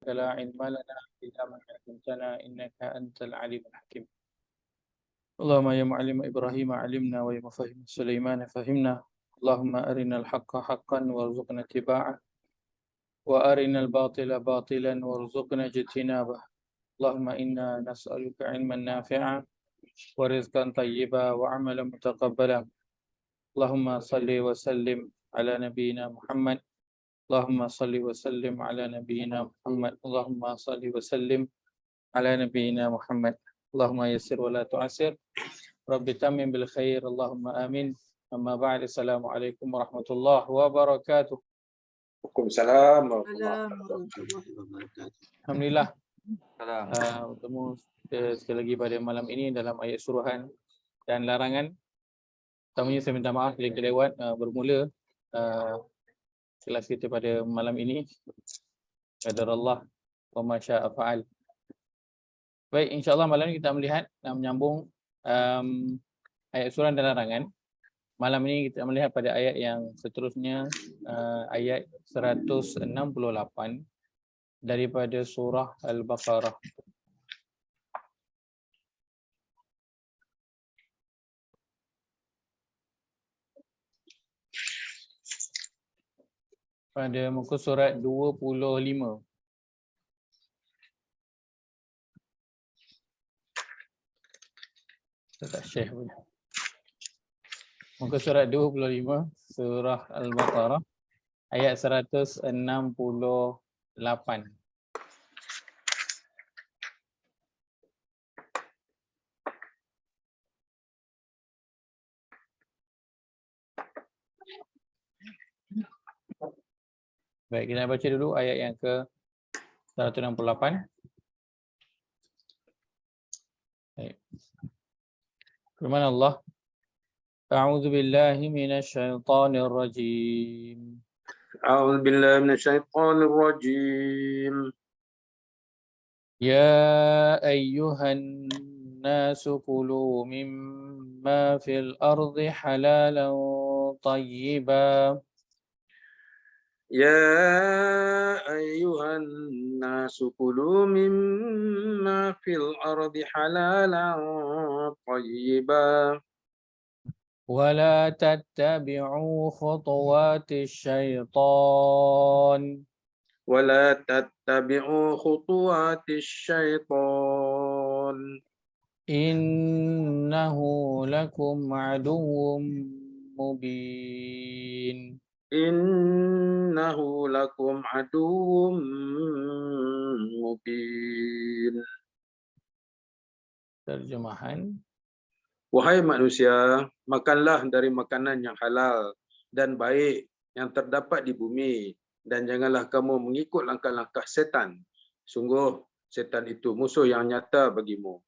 لا علم لنا إلا ما علمتنا إنك أنت العليم الحكيم. اللهم يا معلم إبراهيم علمنا ويا مفهم سليمان فهمنا. اللهم أرنا الحق حقا وارزقنا اتباعه وأرنا الباطل باطلا وارزقنا اجتنابه. اللهم إنا نسألك علما نافعا ورزقا طيبا وعملا متقبلا. اللهم صل وسلم على نبينا محمد. اللهم صل وسلم على نبينا محمد. اللهم صل وسلم على نبينا محمد. اللهم يسر ولا تعسر. رب تمم بالخير. اللهم آمين. أما بعد، السلام عليكم ورحمة الله وبركاته. Waalaikumsalam warahmatullahi wabarakatuh. Alhamdulillah, Salam. bertemu sekali lagi pada malam ini dalam ayat suruhan dan larangan. Pertamanya saya minta maaf bila kelewat bermula kelas kita pada malam ini. Qadarullah wa ma syaa fa'al. Baik, insya-Allah malam ini kita melihat menyambung ayat suruhan dan larangan. Malam ini kita melihat pada ayat yang seterusnya, ayat 168 daripada surah Al-Baqarah. Pada muka surat 25. Tak share pun. Muka surat 25 surah Al-Baqarah ayat 168. Baik, kita baca dulu ayat yang ke 168. Baik. Firman Allah, A'udzu billahi minasyaitonir rajim. A'udzu billahi minasyaitonir rajim. Ya ayyuhan nasu kulu mimma fil ardi halalan tayyiban. Ya ayyuhan nasu kulu mimma fil ardi halalan tayyiban. ولا تتبعوا خطوات الشيطان ولا تتبعوا خطوات الشيطان إنه لكم عدو مبين. إنه لكم عدو مبين. Terjemahan, Wahai manusia, makanlah dari makanan yang halal dan baik yang terdapat di bumi, dan janganlah kamu mengikut langkah-langkah setan. Sungguh setan itu musuh yang nyata bagimu.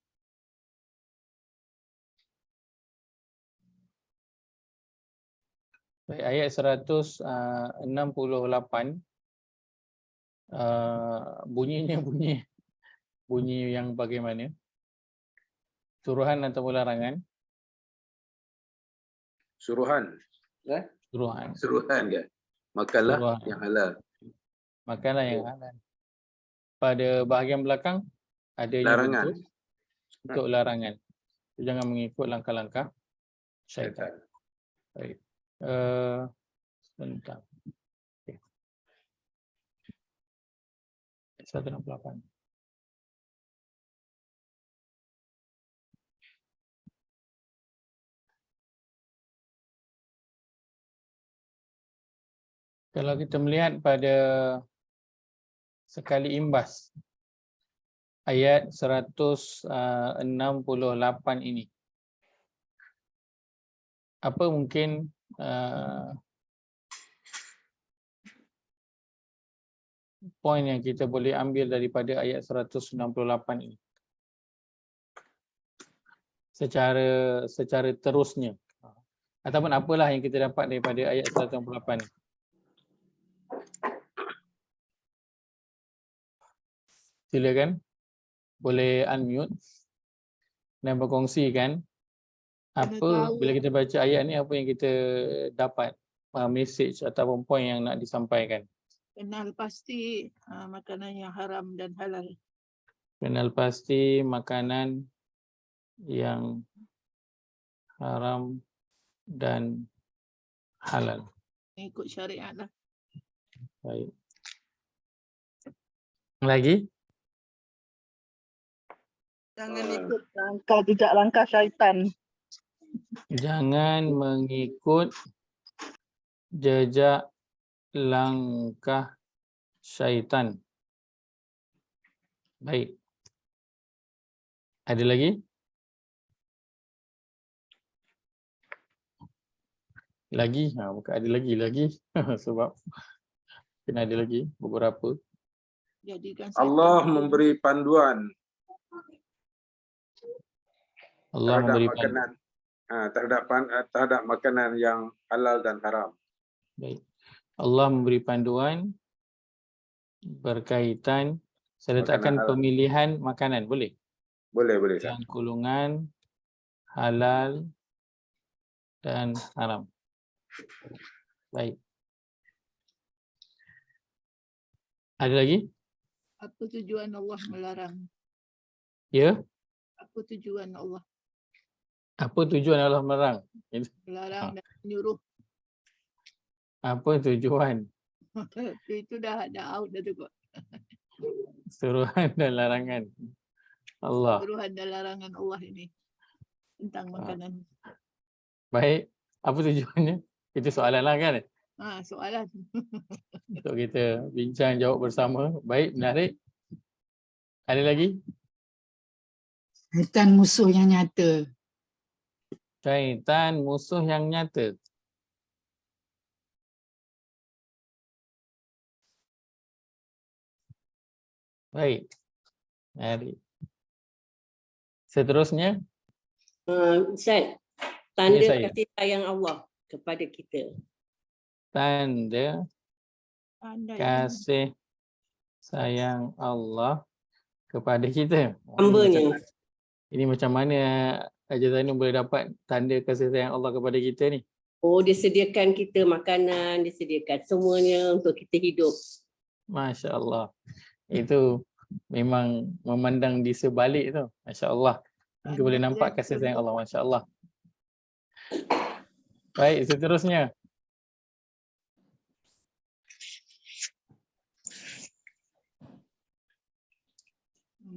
baik, ayat 168 bunyinya bunyi yang bagaimana? Suruhan atau larangan? Suruhan. Suruhan. Suruhan ke? Makanlah Suruhan. yang halal. Makanlah yang halal. Pada bahagian belakang adanya Larangan. bentuk larangan. Jangan mengikut langkah-langkah syaitan. Baik. Sebentar. Okay. 168. Kalau kita melihat pada sekali imbas ayat 168 ini, apa mungkin poin yang kita boleh ambil daripada ayat 168 ini secara terusnya, ataupun apalah yang kita dapat daripada ayat 168 ini? Silakan, boleh unmute dan berkongsikan apa bila kita baca ayat ni, apa yang kita dapat, message ataupun poin yang nak disampaikan. Kenal pasti makanan yang haram dan halal. Kenal pasti makanan yang haram dan halal. Ikut syariat lah. Baik. Lagi? Jangan ikut langkah jejak langkah syaitan. Jangan mengikut jejak langkah syaitan. Baik. Ada lagi? Lagi? Bukan ada lagi. Sebab kena ada lagi beberapa. Jadikan Allah syaitan memberi panduan Allah terhadap memberi makanan terhadap makanan yang halal dan haram. Baik. Allah memberi panduan berkaitan, saya letakkan Makanan halal. pemilihan makanan, boleh? Boleh. Yang kulungan, halal dan haram. Baik. Ada lagi? Apa tujuan Allah melarang? Ya? Apa tujuan Allah Apa tujuan Allah melarang? melarang dan menyuruh? Apa tujuan? Itu dah out dah tu kot. Suruhan dan larangan Allah. Suruhan dan larangan Allah ini tentang makanan. Baik. Apa tujuannya? Itu soalan lah kan? Soalan. Untuk kita bincang jawab bersama. Baik, menarik. Ada lagi? Syaitan musuh yang nyata. Syaitan musuh yang nyata. Baik. Menarik. Seterusnya. Ustaz, tanda saya. kasih sayang Allah kepada kita. Tanda Anda yang kasih sayang Allah kepada kita. Hambanya. Ini macam mana Haji Zainul boleh dapat tanda kasih sayang Allah kepada kita ni? Oh, dia sediakan kita makanan, dia sediakan semuanya untuk kita hidup. Masya Allah. Itu memang memandang di sebalik tu. Masya Allah. Kita boleh nampak kasih sayang Allah. Masya Allah. Baik, seterusnya.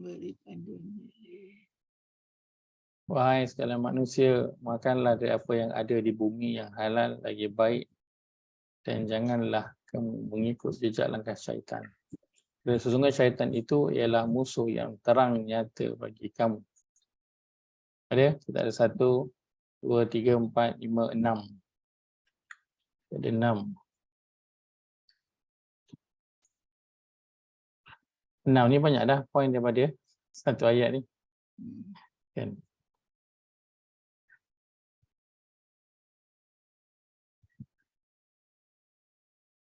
memberi panduan. Wahai sekalian manusia, makanlah dari apa yang ada di bumi yang halal lagi baik dan janganlah kamu mengikut jejak langkah syaitan. Dan sesungguhnya syaitan itu ialah musuh yang terang nyata bagi kamu. Ada? Kita ada 1, 2, 3, 4, 5, 6. Ada 6. 6 ni banyak dah poin daripada satu ayat ni. Kan?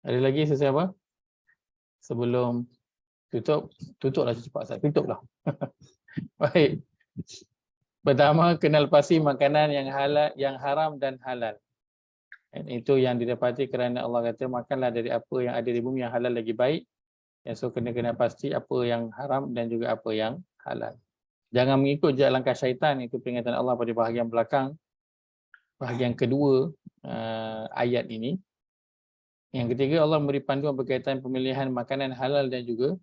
Ada lagi sesiapa? Sebelum tutuplah cepat saya. Tutuplah. Baik. Pertama, kenal pasti makanan yang halal, yang haram dan halal. Dan itu yang didapati kerana Allah kata makanlah dari apa yang ada di bumi yang halal lagi baik. So kena pasti apa yang haram dan juga apa yang halal. Jangan mengikut jejak langkah syaitan, itu peringatan Allah pada bahagian belakang. Bahagian kedua ayat ini. Yang ketiga, Allah memberi panduan berkaitan pemilihan makanan halal dan juga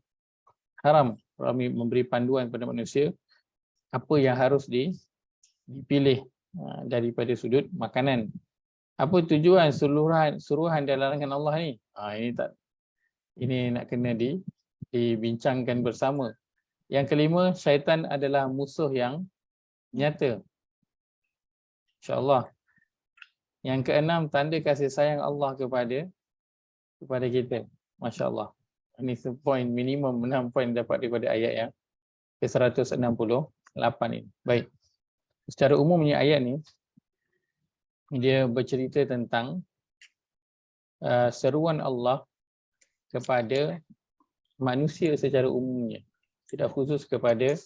haram. Allah memberi panduan kepada manusia apa yang harus dipilih daripada sudut makanan. Apa tujuan suruhan dan larangan Allah ni? Ini nak kena dibincangkan bersama. Yang kelima, syaitan adalah musuh yang nyata. InsyaAllah. Yang keenam, tanda kasih sayang Allah kepada kita. Masya Allah. Ini poin minimum 6 poin dapat daripada ayat yang ke-168 ini. Baik. Secara umumnya ayat ni dia bercerita tentang seruan Allah kepada manusia secara umumnya. Tidak khusus kepada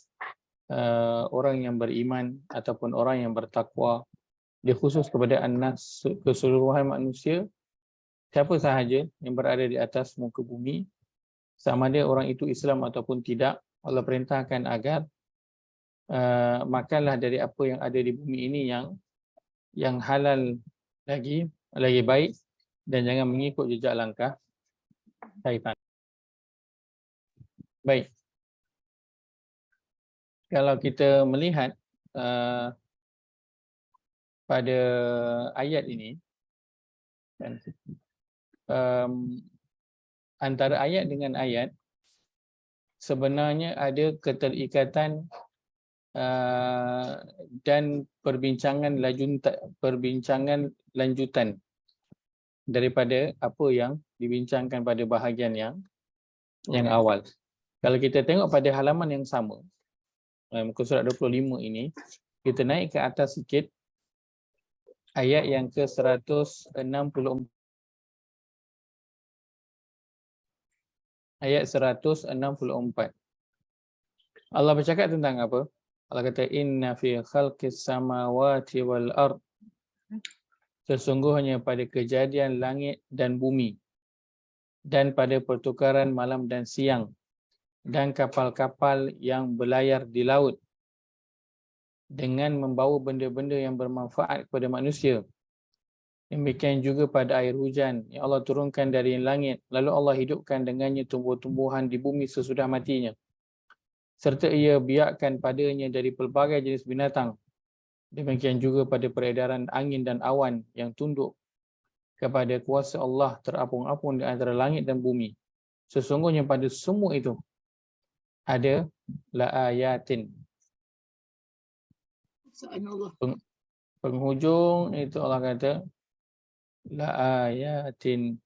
orang yang beriman ataupun orang yang bertakwa. Dia khusus kepada an-nas, keseluruhan manusia siapa sahaja yang berada di atas muka bumi, sama ada orang itu Islam ataupun tidak, Allah perintahkan agar makanlah dari apa yang ada di bumi ini yang halal lagi baik, dan jangan mengikut jejak langkah syaitan. Baik. Kalau kita melihat pada ayat ini, dan antara ayat dengan ayat sebenarnya ada keterikatan dan perbincangan lanjutan daripada apa yang dibincangkan pada bahagian yang awal. Kalau kita tengok pada halaman yang sama, muka surat 25 ini, kita naik ke atas sikit, ayat yang ke-164. Ayat 164. Allah bercakap tentang apa? Allah kata inna fi khalqis samawati wal ard, sesungguhnya pada kejadian langit dan bumi, dan pada pertukaran malam dan siang, dan kapal-kapal yang berlayar di laut dengan membawa benda-benda yang bermanfaat kepada manusia. Demikian juga pada air hujan yang Allah turunkan dari langit, lalu Allah hidupkan dengannya tumbuh-tumbuhan di bumi sesudah matinya, serta ia biarkan padanya dari pelbagai jenis binatang. Demikian juga pada peredaran angin dan awan yang tunduk kepada kuasa Allah terapung-apung di antara langit dan bumi. Sesungguhnya pada semua itu ada laayatin. Penghujung itu Allah kata laayatin,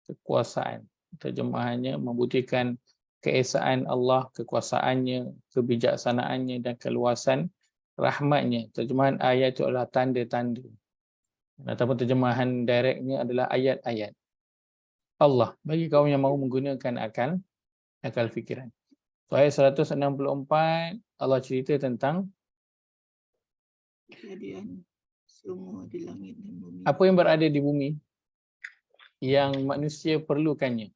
kekuasaan. Terjemahannya membuktikan keesaan Allah, kekuasaannya, kebijaksanaannya dan keluasan rahmatnya. Terjemahan ayat itu adalah tanda-tanda. Ataupun terjemahan directnya adalah ayat-ayat Allah bagi kaum yang mahu menggunakan akal fikiran. So, ayat 164 Allah cerita tentang Kejadian semua di langit dan bumi. apa yang berada di bumi yang manusia perlukannya.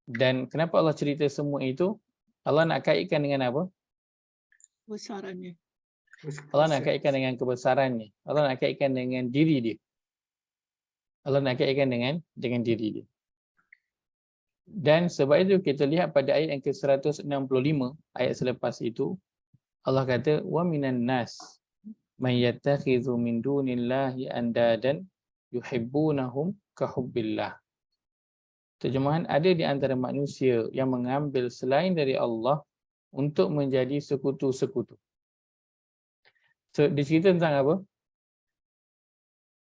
Dan kenapa Allah cerita semua itu? Allah nak kaitkan dengan apa? Besarannya. Allah nak kaitkan dengan kebesarannya. Allah nak kaitkan dengan diri dia. Allah nak kaitkan dengan diri dia. Dan sebab itu kita lihat pada ayat yang ke-165, ayat selepas itu, Allah kata wa minan nas may yattakhidhu min dunillahi andadan yuhibbunahum kahubbillah. Terjemahan, ada di antara manusia yang mengambil selain dari Allah untuk menjadi sekutu-sekutu. So, dicerita tentang apa?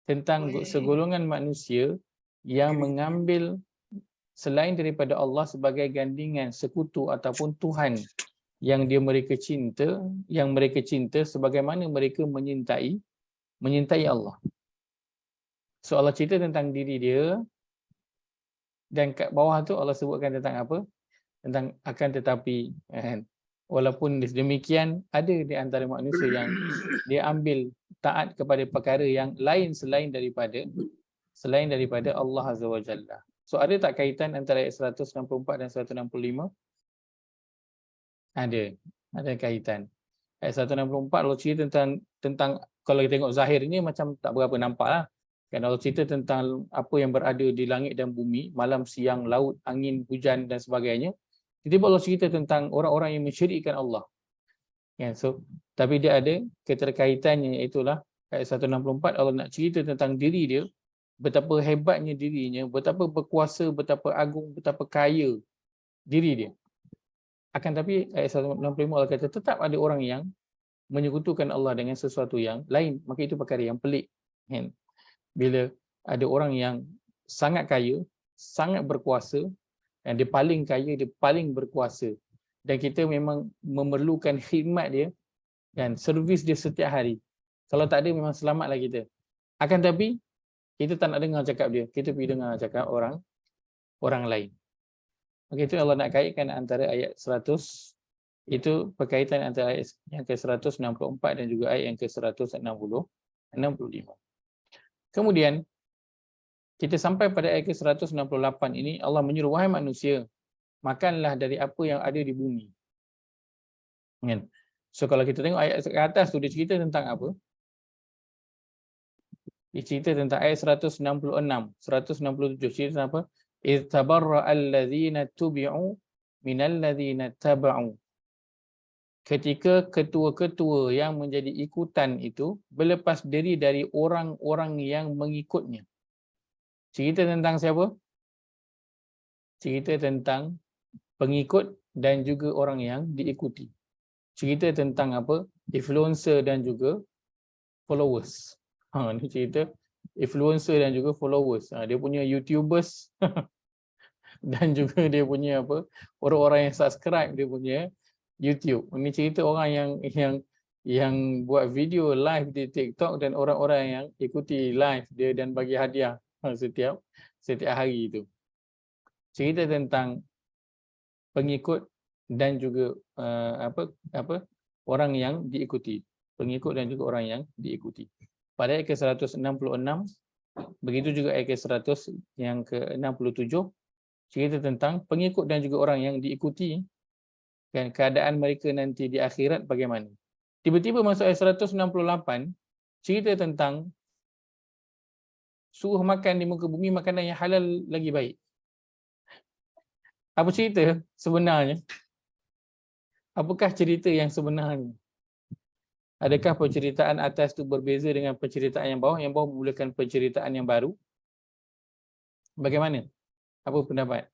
Tentang segolongan manusia yang mengambil selain daripada Allah sebagai gandingan, sekutu ataupun Tuhan yang mereka cinta sebagaimana mereka menyintai Allah. So Allah cerita tentang diri dia, dan kat bawah tu Allah sebutkan tentang apa? Tentang akan tetapi walaupun demikian, ada di antara manusia yang dia ambil taat kepada perkara yang lain selain daripada Allah Azza wa Jalla. So ada tak kaitan antara ayat 164 dan 165? Ada kaitan. Ayat 164 Allah cerita tentang kalau kita tengok zahir ini macam tak berapa nampak lah. Kan Allah cerita tentang apa yang berada di langit dan bumi, malam, siang, laut, angin, hujan dan sebagainya. Tiba-tiba Allah cerita tentang orang-orang yang mensyirikkan Allah. Ya, so tapi dia ada keterkaitannya, itulah ayat 164 Allah nak cerita tentang diri dia, betapa hebatnya dirinya, betapa berkuasa, betapa agung, betapa kaya diri dia. Akan tapi ayat 165 Allah kata tetap ada orang yang menyekutukan Allah dengan sesuatu yang lain, maka itu perkara yang pelik. Kan? Bila ada orang yang sangat kaya, sangat berkuasa, dan dia paling kaya, dia paling berkuasa, dan kita memang memerlukan khidmat dia dan servis dia setiap hari. Kalau tak ada memang selamatlah kita. Akan tapi kita tak nak dengar cakap dia, kita pergi dengar cakap orang lain. Okey, itu Allah nak kaitkan antara ayat 100, itu berkaitan antara ayat yang ke-164 dan juga ayat yang ke-165. Kemudian kita sampai pada ayat ke-168 ini, Allah menyuruh, wahai manusia, makanlah dari apa yang ada di bumi. Kan? So kalau kita tengok ayat ke atas tu, dia cerita tentang apa? Dia cerita tentang ayat 166, 167, cerita tentang apa? إِذْ تَبَرَّأَ الَّذِينَ تُبِعُوا مِنَ الَّذِينَ اتَّبَعُوا. Ketika ketua-ketua yang menjadi ikutan itu berlepas diri dari orang-orang yang mengikutnya. Cerita tentang siapa? Cerita tentang pengikut dan juga orang yang diikuti. Cerita tentang apa? Influencer dan juga followers. Ni cerita influencer dan juga followers. Dia punya YouTubers dan juga dia punya apa? Orang-orang yang subscribe dia punya YouTube. Ini cerita orang yang buat video live di TikTok dan orang-orang yang ikuti live dia dan bagi hadiah setiap hari itu. Cerita tentang pengikut dan juga orang yang diikuti. Pengikut dan juga orang yang diikuti. Pada ayat ke-166, begitu juga ayat ke-100 yang ke-67, cerita tentang pengikut dan juga orang yang diikuti, dan keadaan mereka nanti di akhirat bagaimana. Tiba-tiba masuk ayat 168, cerita tentang suruh makan di muka bumi makanan yang halal lagi baik. Apa cerita sebenarnya? Apakah cerita yang sebenarnya? Adakah penceritaan atas itu berbeza dengan penceritaan yang bawah? Yang bawah memulakan penceritaan yang baru. Bagaimana? Apa pendapat?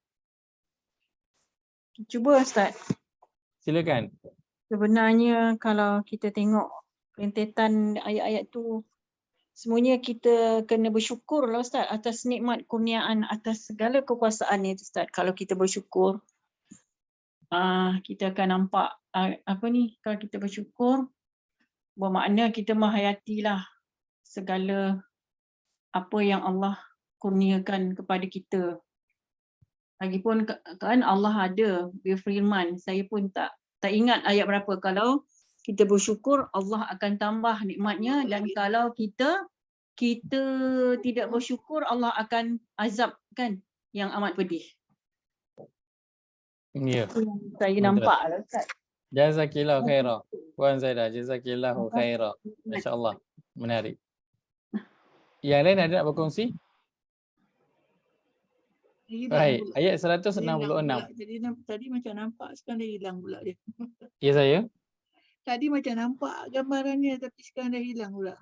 Cuba Ustaz. Silakan. Sebenarnya kalau kita tengok rentetan ayat-ayat tu, semuanya kita kena bersyukur lah Ustaz atas nikmat kurniaan, atas segala kekuasaan ni Ustaz. Kalau kita bersyukur, kita akan nampak kalau kita bersyukur, bermakna kita menghayatilah segala apa yang Allah kurniakan kepada kita. Lagipun kan Allah ada berfirman, saya pun tak ingat ayat berapa, kalau kita bersyukur Allah akan tambah nikmatnya, dan kalau kita tidak bersyukur Allah akan azab kan, yang amat pedih. Ya. Saya nampak lah Ustaz. Jazakillah khairah. Puan Zaidah, jazakillahu khairah. Masya-Allah. Menarik. Yang lain ada nak berkongsi? Baik, ayat 166. Jadi tadi macam nampak, sekarang dah hilang pula dia. Ya saya. Tadi macam nampak gambarannya tapi sekarang dah hilang pula.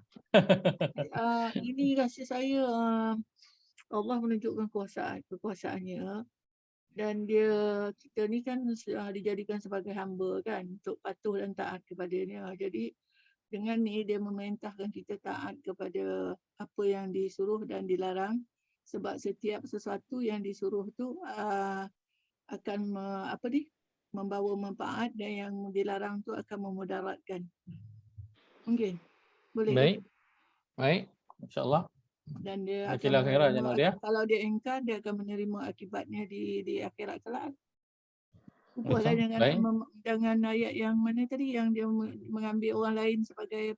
Ini rasa saya Allah menunjukkan kekuasaannya, dan kita ni kan dijadikan sebagai hamba kan, untuk patuh dan taat kepadanya. Jadi dengan ni dia memerintahkan kita taat kepada apa yang disuruh dan dilarang, sebab setiap sesuatu yang disuruh tu akan membawa manfaat, dan yang dilarang tu akan memudaratkan. Mungkin boleh. Baik. Masya-Allah. Dan dia Jazakillah khairah Nadia. kalau dia ingkar, dia akan menerima akibatnya di akhirat kelak. Ubahlah dengan ayat yang mana tadi, yang dia mengambil orang lain sebagai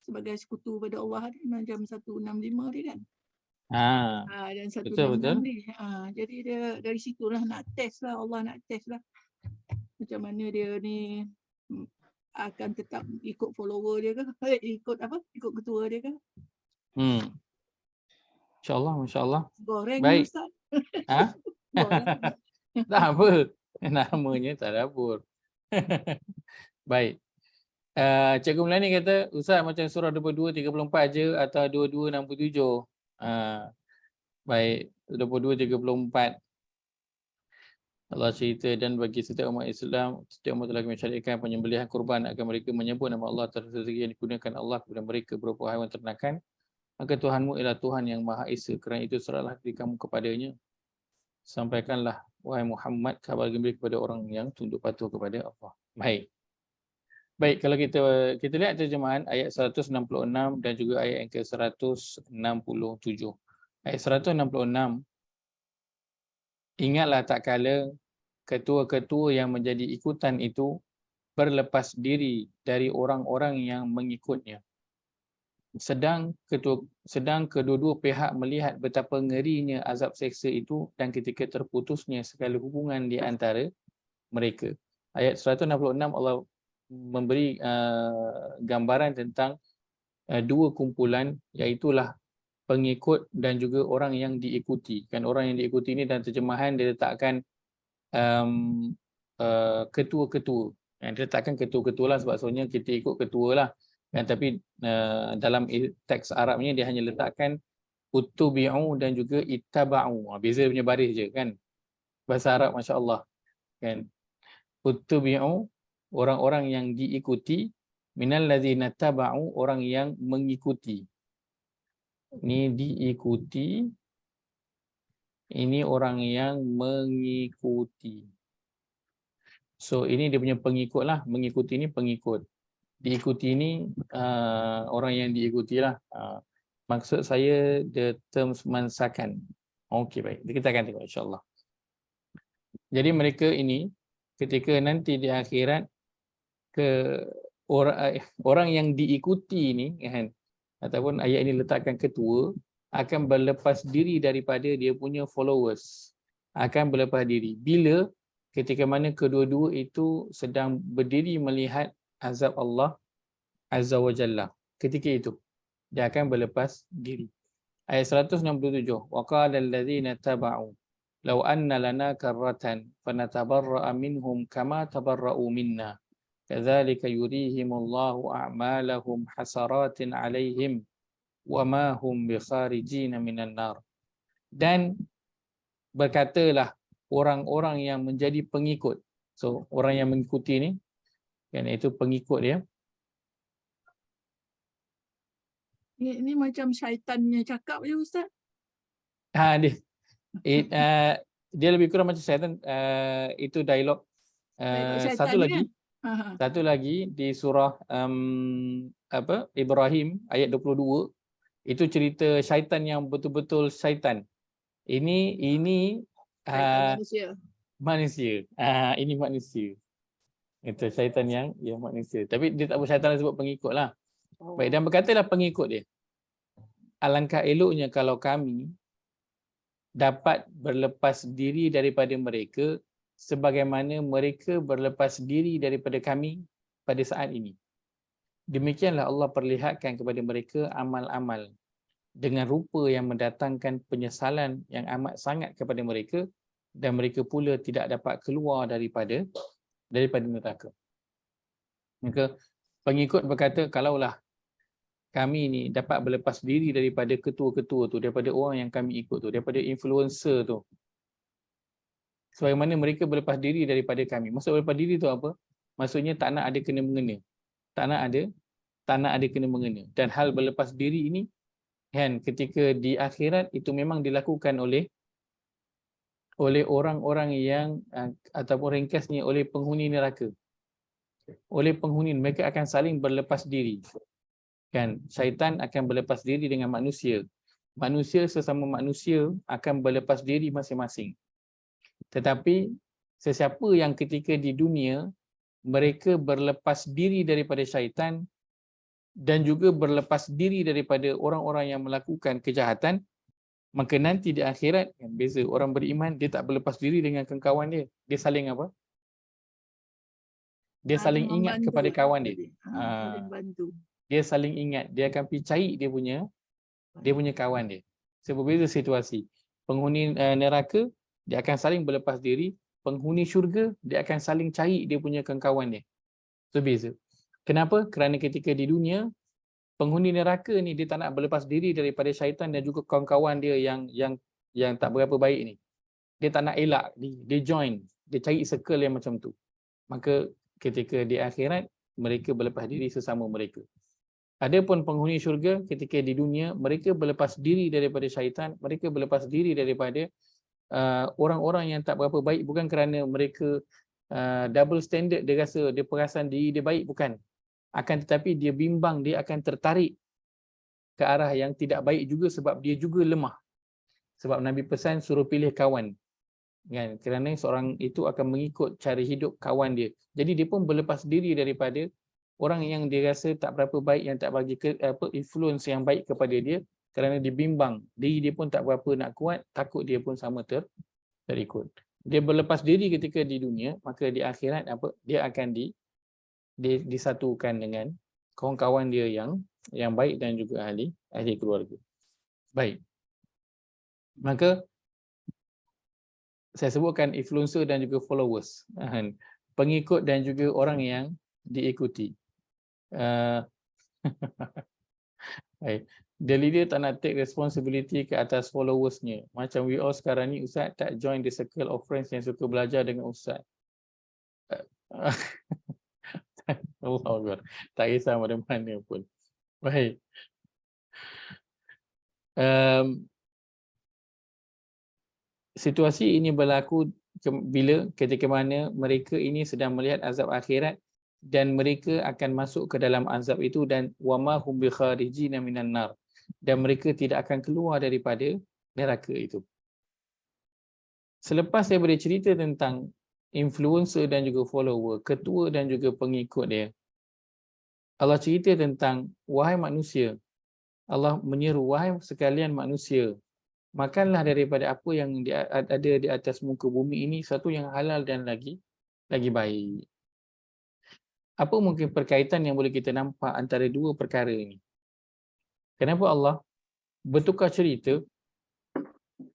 sebagai sekutu pada Allah ni, macam 165 dia kan. Dan 166 ni. Jadi dia dari situlah nak test lah, Allah nak test lah macam mana dia ni akan tetap ikut follower dia ke, ikut ketua dia ke. Masya-Allah. Goreng baik. Ustaz. Goreng. Tak apa. Namanya tadabbur. Baik. Cikgu Melani kata, Ustaz macam surah 22-34 je atau 22-67. Baik, 22-34. Allah cerita, dan bagi setiap umat Islam, setiap umat telah kami syariatkan penyembelihan kurban agar mereka menyebut nama Allah atas rezeki yang digunakan Allah kepada mereka berupa haiwan ternakan. Maka Tuhanmu ialah Tuhan yang Maha Esa, kerana itu serahlah diri kamu kepadanya. Sampaikanlah, wahai Muhammad, kabar gembira kepada orang yang tunduk patuh kepada Allah. Baik, kalau kita lihat terjemahan ayat 166 dan juga ayat yang ke-167. Ayat 166, ingatlah tak kala ketua-ketua yang menjadi ikutan itu berlepas diri dari orang-orang yang mengikutnya. sedang kedua-dua pihak melihat betapa ngerinya azab seksa itu dan ketika terputusnya segala hubungan di antara mereka. Ayat 166 Allah memberi gambaran tentang dua kumpulan, iaitulah pengikut dan juga orang yang diikuti. Kan orang yang diikuti ini dalam terjemahan dia letakkan ketua-ketua. Dia letakkan ketua-ketua lah sebab sebenarnya kita ikut ketua lah. Tapi dalam teks Arabnya dia hanya letakkan utubi'u dan juga ittaba'u. Beza punya baris je kan. Bahasa Arab masya-Allah. Kan. Utubi'u orang-orang yang diikuti, minal ladzina taba'u orang yang mengikuti. Ini diikuti, ini orang yang mengikuti. So ini dia punya pengikut lah, mengikuti ini pengikut. Diikuti ini orang yang diikuti lah. Maksud saya the terms mansakan. Okey, baik. Kita akan tengok insya-Allah. Jadi mereka ini ketika nanti di akhirat orang yang diikuti ini kan, ataupun ayat ini letakkan ketua akan berlepas diri daripada dia punya followers. Akan berlepas diri. Bila ketika mana kedua-dua itu sedang berdiri melihat azab Allah Azza wa Jalla. Ketika itu dia akan berlepas diri. Ayat 167. Wa qala allazina taba'u law anna lana karratan fanatabarra'a minhum kama tabarra'u minna kadzalika yurihimullahu a'malahum hasaratin 'alaihim wa ma hum bikharijin minan nar. Dan berkatalah orang-orang yang menjadi pengikut. So orang yang mengikuti ni kan, itu pengikut dia. Ini macam syaitannya cakap je Ustaz. Dia lebih kurang macam syaitan. Itu dialog. Satu lagi. Satu lagi di surah Ibrahim ayat 22. Itu cerita syaitan yang betul-betul syaitan. Ini manusia. Ini manusia. Itu syaitan yang manusia. Tapi dia tak bersyaitan sebut pengikut lah. Baik, dan berkatalah pengikut dia, alangkah eloknya kalau kami dapat berlepas diri daripada mereka sebagaimana mereka berlepas diri daripada kami pada saat ini. Demikianlah Allah perlihatkan kepada mereka amal-amal dengan rupa yang mendatangkan penyesalan yang amat sangat kepada mereka dan mereka pula tidak dapat keluar daripada neraka. Maka pengikut berkata, kalaulah kami ni dapat berlepas diri daripada ketua-ketua tu, daripada orang yang kami ikut tu, daripada influencer tu, sebagaimana mereka berlepas diri daripada kami. Maksud berlepas diri tu apa? Maksudnya tak nak ada kena-mengena. Tak nak ada kena-mengena. Dan hal berlepas diri ini kan, ketika di akhirat itu memang dilakukan oleh orang-orang yang ataupun ringkasnya oleh penghuni neraka. Oleh penghuni, mereka akan saling berlepas diri. Kan, syaitan akan berlepas diri dengan manusia. Manusia sesama manusia akan berlepas diri masing-masing. Tetapi sesiapa yang ketika di dunia mereka berlepas diri daripada syaitan dan juga berlepas diri daripada orang-orang yang melakukan kejahatan, maka nanti di akhirat kan, beza orang beriman dia tak berlepas diri dengan kawan dia. Dia saling apa? Dia saling ingat kepada kawan dia. Saling bantu. Dia saling ingat, dia akan pergi cari dia punya kawan dia. Berbeza situasi. Penghuni neraka dia akan saling berlepas diri, penghuni syurga dia akan saling cari dia punya kawan dia. So beza. Kenapa? Kerana ketika di dunia penghuni neraka ni dia tak nak berlepas diri daripada syaitan dan juga kawan-kawan dia yang tak berapa baik ni. Dia tak nak elak, dia join, dia cari circle yang macam tu. Maka ketika di akhirat mereka berlepas diri sesama mereka. Adapun penghuni syurga ketika di dunia mereka berlepas diri daripada syaitan, mereka berlepas diri daripada orang-orang yang tak berapa baik, bukan kerana mereka double standard, dia rasa dia perasan diri dia baik, bukan. Akan tetapi dia bimbang, dia akan tertarik ke arah yang tidak baik juga sebab dia juga lemah. Sebab Nabi pesan suruh pilih kawan. Kan? Kerana seorang itu akan mengikut cara hidup kawan dia. Jadi dia pun berlepas diri daripada orang yang dia rasa tak berapa baik, yang tak bagi influence yang baik kepada dia, kerana dibimbang, diri dia pun tak berapa nak kuat, takut dia pun sama terikut. Dia berlepas diri ketika di dunia, maka di akhirat dia akan disatukan dengan kawan-kawan dia yang baik dan juga ahli keluarga. Baik. Maka saya sebutkan influencer dan juga followers, pengikut dan juga orang yang diikuti. Baik. The leader tak nak take responsibility ke atas followersnya. Macam we all sekarang ni, Ustaz tak join the circle of friends yang suka belajar dengan Ustaz. Allah Akbar. Tak kisah mana-mana pun. Baik. Situasi ini berlaku ketika mana mereka ini sedang melihat azab akhirat dan mereka akan masuk ke dalam azab itu, dan wama hum bi kharijina minan nar, dan mereka tidak akan keluar daripada neraka itu. Selepas saya beri cerita tentang influencer dan juga follower, ketua dan juga pengikut dia, Allah cerita tentang wahai manusia, Allah menyeru wahai sekalian manusia, makanlah daripada apa yang ada di atas muka bumi ini, satu yang halal dan lagi baik. Apa mungkin perkaitan yang boleh kita nampak antara dua perkara ini? Kenapa Allah bertukar cerita?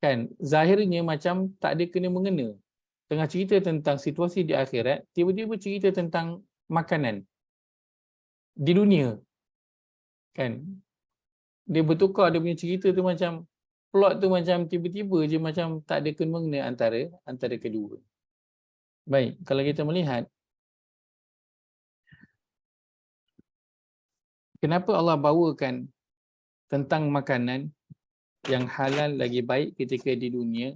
Kan zahirnya macam tak ada kena mengena. Tengah cerita tentang situasi di akhirat, tiba-tiba cerita tentang makanan di dunia. Kan dia bertukar, dia punya cerita tu macam plot tu macam tiba-tiba je macam tak ada kena mengena antara kedua. Baik, kalau kita melihat kenapa Allah bawakan tentang makanan yang halal lagi baik ketika di dunia,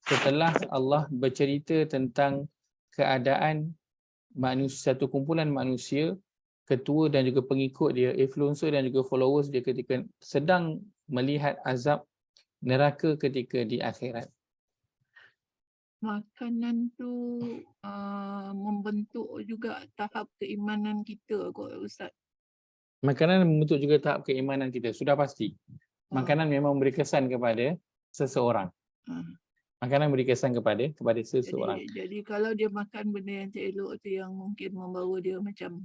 setelah Allah bercerita tentang keadaan manusia, satu kumpulan manusia, ketua dan juga pengikut dia, influencer dan juga followers dia ketika sedang melihat azab neraka ketika di akhirat. Makanan tu membentuk juga tahap keimanan kita kot Ustaz. Makanan membentuk juga tahap keimanan kita, sudah pasti. Makanan memang memberi kesan kepada seseorang. Makanan beri kesan kepada seseorang. Jadi kalau dia makan benda yang tak elok tu, yang mungkin membawa dia macam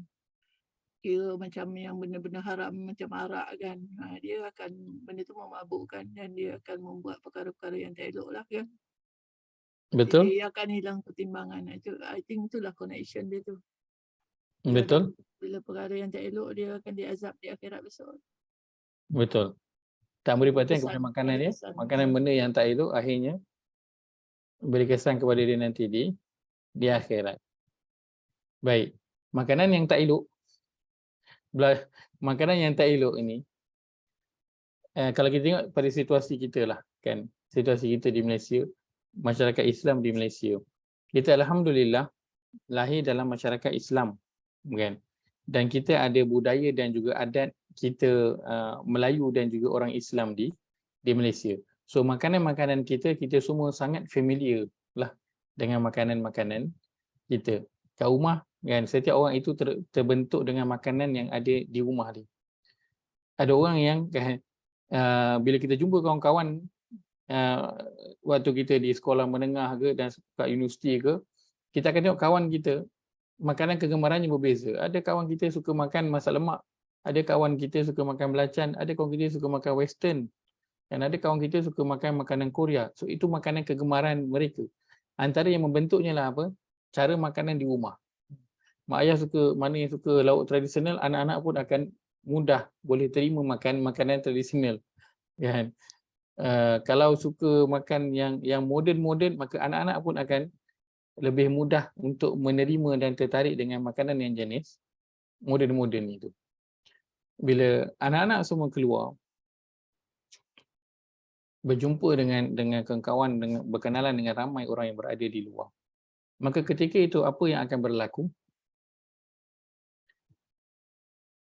kira macam yang benda-benda haram macam arak kan, dia akan, benda tu memabukkan dan dia akan membuat perkara-perkara yang tak elok lah kan. Betul? Dia akan hilang pertimbangan. Itu, I think itulah connection dia tu. Betul? Bila perkara yang tak elok, dia akan diazab di akhirat besok. Betul. Tak beri perhatian kepada makanan dia. Makanan benda yang tak elok akhirnya beri kesan kepada dia nanti di akhirat. Baik. Makanan yang tak elok, makanan yang tak elok ini, kalau kita tengok pada situasi kita lah kan, situasi kita di Malaysia, masyarakat Islam di Malaysia, kita alhamdulillah lahir dalam masyarakat Islam kan, dan kita ada budaya dan juga adat kita Melayu dan juga orang Islam di Malaysia. So makanan-makanan kita semua sangat familiar lah dengan makanan-makanan kita. Kat rumah kan, setiap orang itu terbentuk dengan makanan yang ada di rumah dia. Ada orang yang kan, bila kita jumpa kawan-kawan waktu kita di sekolah menengah ke dan kat universiti ke, kita akan tengok kawan kita makanan kegemarannya berbeza. Ada kawan kita suka makan masak lemak, ada kawan kita suka makan belacan, ada kawan kita suka makan western, dan ada kawan kita suka makan makanan Korea. So itu makanan kegemaran mereka. Antara yang membentuknya lah apa? Cara makanan di rumah. Mak ayah suka, mana yang suka lauk tradisional, anak-anak pun akan mudah boleh terima makan makanan tradisional. Kan? Kalau suka makan yang moden-moden, maka anak-anak pun akan lebih mudah untuk menerima dan tertarik dengan makanan yang jenis moden-moden itu. Bila anak-anak semua keluar, berjumpa dengan kawan-kawan, berkenalan dengan ramai orang yang berada di luar, maka ketika itu apa yang akan berlaku?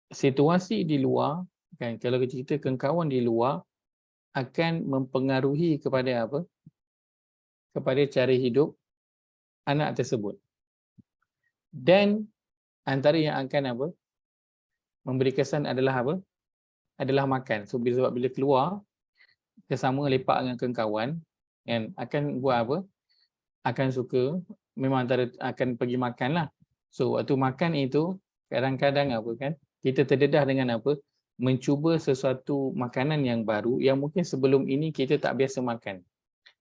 Situasi di luar kan, kalau kita ceritakan kawan di luar, akan mempengaruhi kepada apa? Kepada cara hidup anak tersebut. Dan antara yang akan apa? memberi kesan adalah apa? Adalah makan. So sebab bila keluar bersama lepak dengan kawan kan, akan buat apa? Akan suka memang antara akan pergi makan lah. So waktu makan itu kadang-kadang apa kan, kita terdedah dengan apa? Mencuba sesuatu makanan yang baru yang mungkin sebelum ini kita tak biasa makan.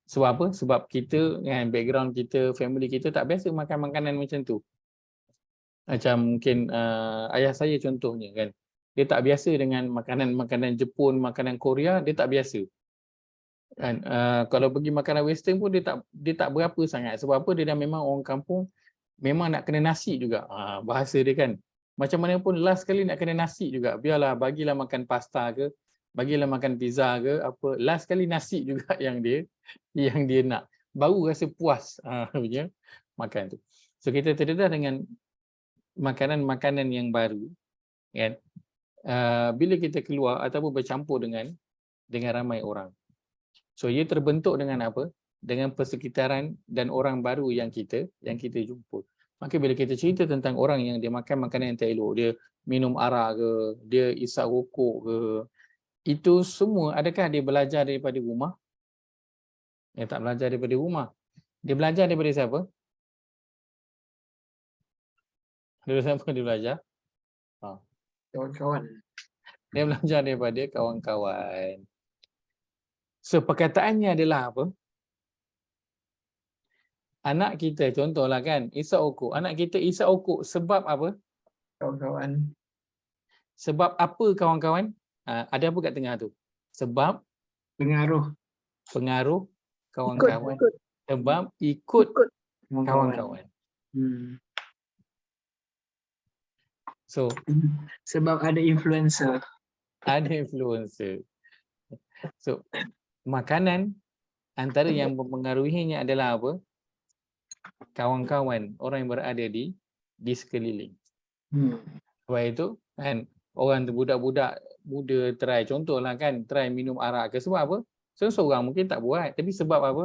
Sebab apa? Sebab kita dengan background kita, family kita tak biasa makan makanan macam tu. Macam mungkin ayah saya contohnya kan, dia tak biasa dengan makanan Jepun, makanan Korea, dia tak biasa kan. Kalau pergi makanan western pun dia tak berapa sangat. Sebab apa? Dia dah memang orang kampung, memang nak kena nasi juga. Bahasa dia kan, macam mana pun last kali nak kena nasi juga. Biarlah, bagilah makan pasta ke, bagilah makan pizza ke apa, last kali nasi juga yang dia nak, baru rasa puas punya makan tu. So kita terdedah dengan makanan-makanan yang baru kan, bila kita keluar ataupun bercampur dengan ramai orang. So ia terbentuk dengan apa? Dengan persekitaran dan orang baru yang kita jumpa. Maka bila kita cerita tentang orang yang dia makan makanan yang tak elok, dia minum arak ke, dia isap rokok ke, itu semua adakah dia belajar daripada rumah? Dia tak belajar daripada rumah. Dia belajar daripada siapa? Daripada siapa dia belajar? Kawan-kawan. Dia belajar daripada kawan-kawan. So perkataannya adalah apa? Anak kita contohlah kan, isap rokok. Anak kita isap rokok sebab apa? Kawan-kawan. Sebab apa kawan-kawan? Ada apa kat tengah tu? Sebab Pengaruh kawan-kawan. Sebab ikut kawan-kawan. So Sebab ada influencer. ada influencer. So makanan antara yang mempengaruhinya adalah apa? Kawan-kawan, orang yang berada di sekeliling. Sebab itu kan, orang budak-budak muda try, contohlah kan, try minum arak ke, sebab apa? Seorang mungkin tak buat, tapi sebab apa?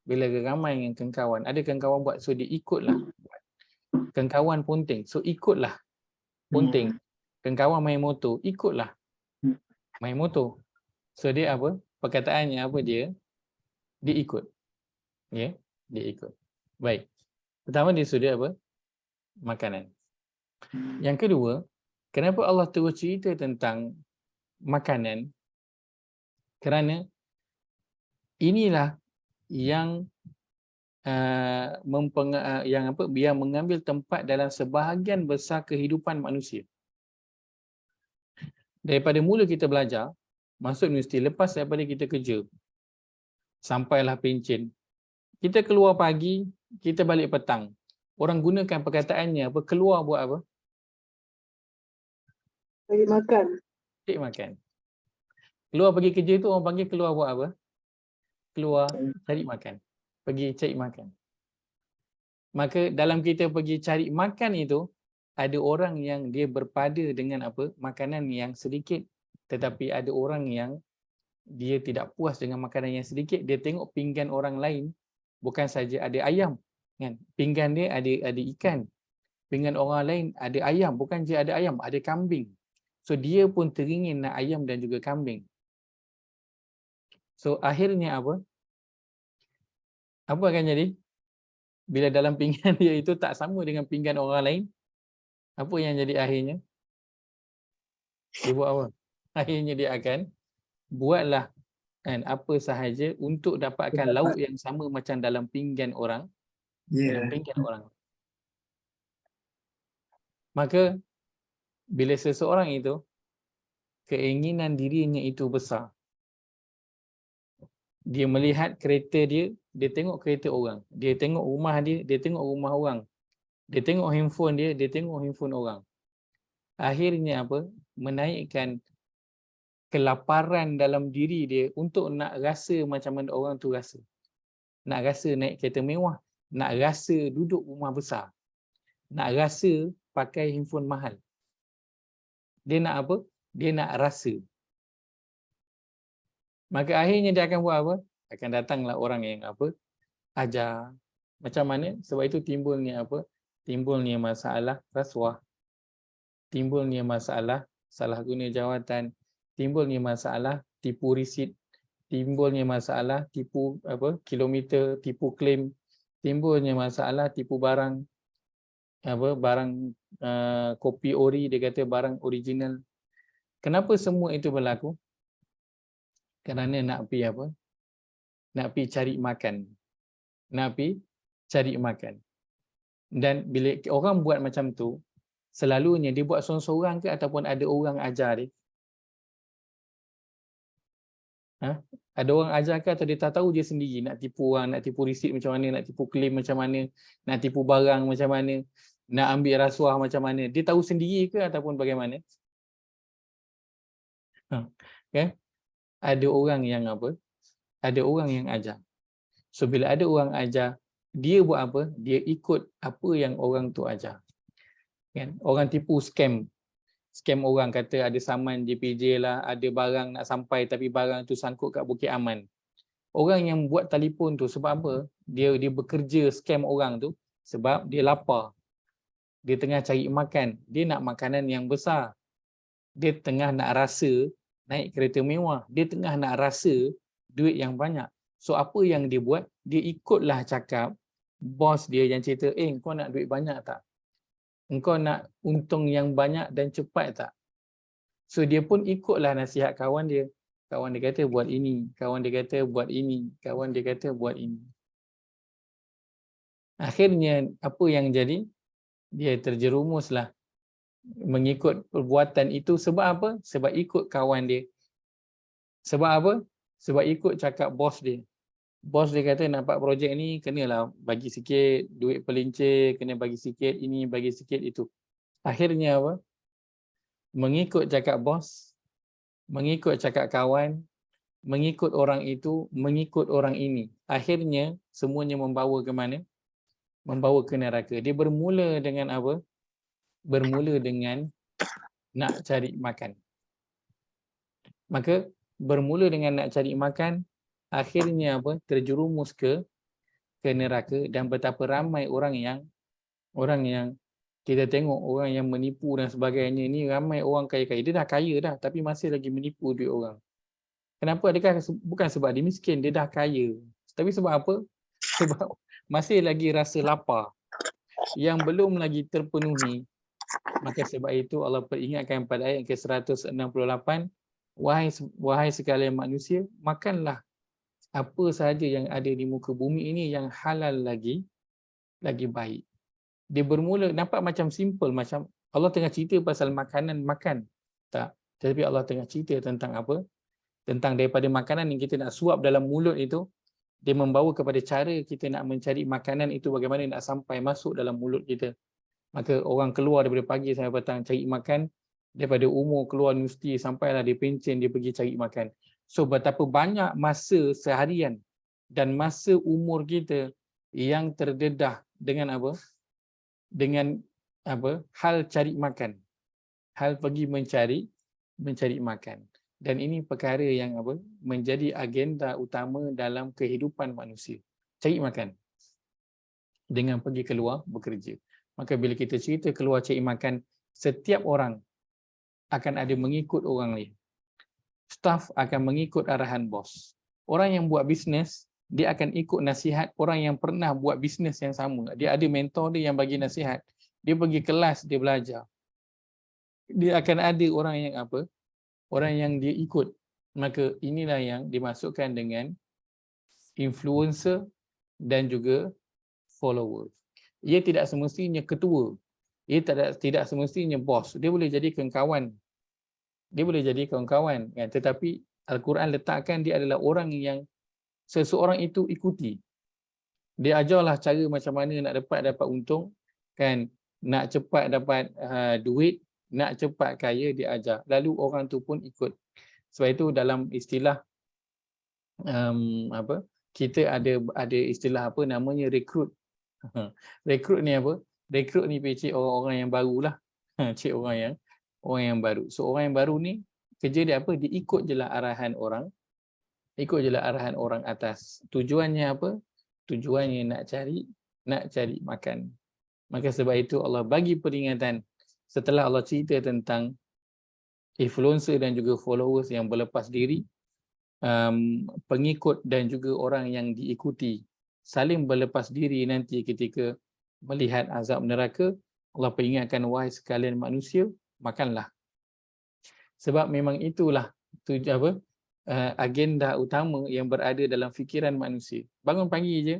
Bila ramai dengan kawan-kawan, ada kawan-kawan buat, so dia ikutlah. Kawan-kawan ponting, so ikutlah ponting. Kawan-kawan main motor, ikutlah main motor. So dia apa? Perkataannya apa dia? Dia ikut. Ya, dia ikut. Baik. Pertama dia sudah apa? Makanan. Yang kedua, kenapa Allah terus cerita tentang makanan? Kerana inilah yang yang mengambil tempat dalam sebahagian besar kehidupan manusia. Daripada mula kita belajar, masuk universiti, lepas daripada kita kerja, sampailah pencen, kita keluar pagi, kita balik petang. Orang gunakan perkataannya apa? Keluar buat apa? Cari makan. Cari makan. Keluar pergi kerja tu orang panggil keluar buat apa? Keluar cari makan. Pergi cari makan. Maka dalam kita pergi cari makan itu, ada orang yang dia berpada dengan apa? Makanan yang sedikit. Tetapi ada orang yang dia tidak puas dengan makanan yang sedikit. Dia tengok pinggan orang lain, bukan saja ada ayam. Kan? Pinggan dia ada ikan. Pinggan orang lain ada ayam. Bukan je ada ayam, ada kambing. So dia pun teringin nak ayam dan juga kambing. So akhirnya apa? Apa akan jadi? Bila dalam pinggan dia itu tak sama dengan pinggan orang lain, apa yang jadi akhirnya? Dia buat apa? Akhirnya dia akan buatlah kan apa sahaja untuk dapatkan lauk yang sama macam dalam pinggan orang. Dalam pinggan orang. Maka bila seseorang itu keinginan dirinya itu besar, dia melihat kereta dia, dia tengok kereta orang, dia tengok rumah dia, dia tengok rumah orang, dia tengok handphone dia, dia tengok handphone orang. Akhirnya apa? Menaikkan kelaparan dalam diri dia untuk nak rasa macam mana orang tu rasa. Nak rasa naik kereta mewah, nak rasa duduk rumah besar, nak rasa pakai handphone mahal. Dia nak apa? Dia nak rasa. Maka akhirnya dia akan buat apa? Akan datanglah orang yang apa? Ajar macam mana? Sebab itu timbulnya apa? Timbulnya masalah rasuah. timbulnya masalah salah guna jawatan, timbulnya masalah tipu risit, timbulnya masalah tipu kilometer, tipu klaim, timbulnya masalah tipu barang barang kopi ori, dia kata barang original. Kenapa semua itu berlaku? Kerana nak pergi nak pergi cari makan. Nak pergi cari makan. Dan bila orang buat macam tu, selalunya dia buat seorang-seorang ke ataupun ada orang ajar dia? Ada orang ajar ke atau dia tak tahu dia sendiri nak tipu orang, nak tipu risit macam mana, nak tipu klaim macam mana, nak tipu barang macam mana, nak ambil rasuah macam mana. Dia tahu sendiri ke ataupun bagaimana? Okay? Ada orang yang ada orang yang ajar. So bila ada orang ajar, dia buat apa? Dia ikut apa yang orang tu ajar. Kan? Orang tipu scam orang, kata ada saman JPJ lah, ada barang nak sampai tapi barang tu sangkut kat Bukit Aman. Orang yang buat telefon tu sebab apa? Dia bekerja scam orang tu sebab dia lapar. Dia tengah cari makan, dia nak makanan yang besar. Dia tengah nak rasa naik kereta mewah, dia tengah nak rasa duit yang banyak. So apa yang dia buat? Dia ikutlah cakap bos dia yang cerita, kau nak duit banyak tak? Engkau nak untung yang banyak dan cepat tak? So dia pun ikutlah nasihat kawan dia. Kawan dia kata buat ini, kawan dia kata buat ini, kawan dia kata buat ini. Akhirnya apa yang jadi? Dia terjerumuslah mengikut perbuatan itu. Sebab apa? Sebab ikut kawan dia. Sebab apa? Sebab ikut cakap bos dia. Bos dia kata nampak projek ni kenalah bagi sikit duit pelincir, kena bagi sikit ini, bagi sikit itu. Akhirnya apa? Mengikut cakap bos, mengikut cakap kawan, mengikut orang itu, mengikut orang ini. Akhirnya semuanya membawa ke mana? Membawa ke neraka. Dia bermula dengan apa? Bermula dengan nak cari makan. Maka bermula dengan nak cari makan, akhirnya apa? Terjerumus ke neraka. Dan betapa ramai orang yang kita tengok, orang yang menipu dan sebagainya ni, ramai orang kaya-kaya. Dia dah kaya dah tapi masih lagi menipu duit orang. Kenapa? Adakah bukan sebab dia miskin, dia dah kaya. Tapi sebab apa? Sebab masih lagi rasa lapar yang belum lagi terpenuhi. Maka sebab itu Allah peringatkan pada ayat ke-168, wahai sekalian manusia, makanlah apa sahaja yang ada di muka bumi ini yang halal lagi baik. Dia bermula nampak macam simple, macam Allah tengah cerita pasal makanan makan. Tak, tetapi Allah tengah cerita tentang apa? Tentang daripada makanan yang kita nak suap dalam mulut itu, dia membawa kepada cara kita nak mencari makanan itu bagaimana nak sampai masuk dalam mulut kita. Maka orang keluar daripada pagi sampai petang cari makan, daripada umur keluar universiti sampailah dia pencen, dia pergi cari makan. So betapa banyak masa seharian dan masa umur kita yang terdedah dengan apa? Dengan apa? Hal cari makan. Hal pergi mencari makan. Dan ini perkara yang apa? Menjadi agenda utama dalam kehidupan manusia. Cari makan. Dengan pergi keluar bekerja. Maka bila kita cerita keluar cari makan, setiap orang akan ada mengikut orang lain. Staff akan mengikut arahan bos. Orang yang buat bisnes, dia akan ikut nasihat orang yang pernah buat bisnes yang sama. Dia ada mentor dia yang bagi nasihat. Dia pergi kelas, dia belajar. Dia akan ada orang yang apa? Orang yang dia ikut. Maka inilah yang dimasukkan dengan influencer dan juga follower. Ia tidak semestinya ketua. Ia tidak semestinya bos. Dia boleh jadikan kawan. Dia boleh jadi kawan-kawan. Kan? Tetapi Al-Quran letakkan dia adalah orang yang seseorang itu ikuti. Dia ajarlah cara macam mana nak dapat untung. Kan? Nak cepat dapat duit, nak cepat kaya, dia ajar. Lalu orang tu pun ikut. Sebab itu dalam istilah kita ada istilah apa namanya rekrut. Rekrut ni apa? Rekrut ni cik orang-orang yang barulah. Cik orang yang baru. So orang yang baru ni kerja dia apa? Dia ikut je lah arahan orang. Ikut je lah arahan orang atas. Tujuannya apa? Tujuannya nak cari makan. Maka sebab itu Allah bagi peringatan setelah Allah cerita tentang influencer dan juga followers yang berlepas diri, pengikut dan juga orang yang diikuti saling berlepas diri nanti ketika melihat azab neraka, Allah peringatkan, wahai sekalian manusia, makanlah. Sebab memang itulah agenda utama yang berada dalam fikiran manusia. Bangun pagi je,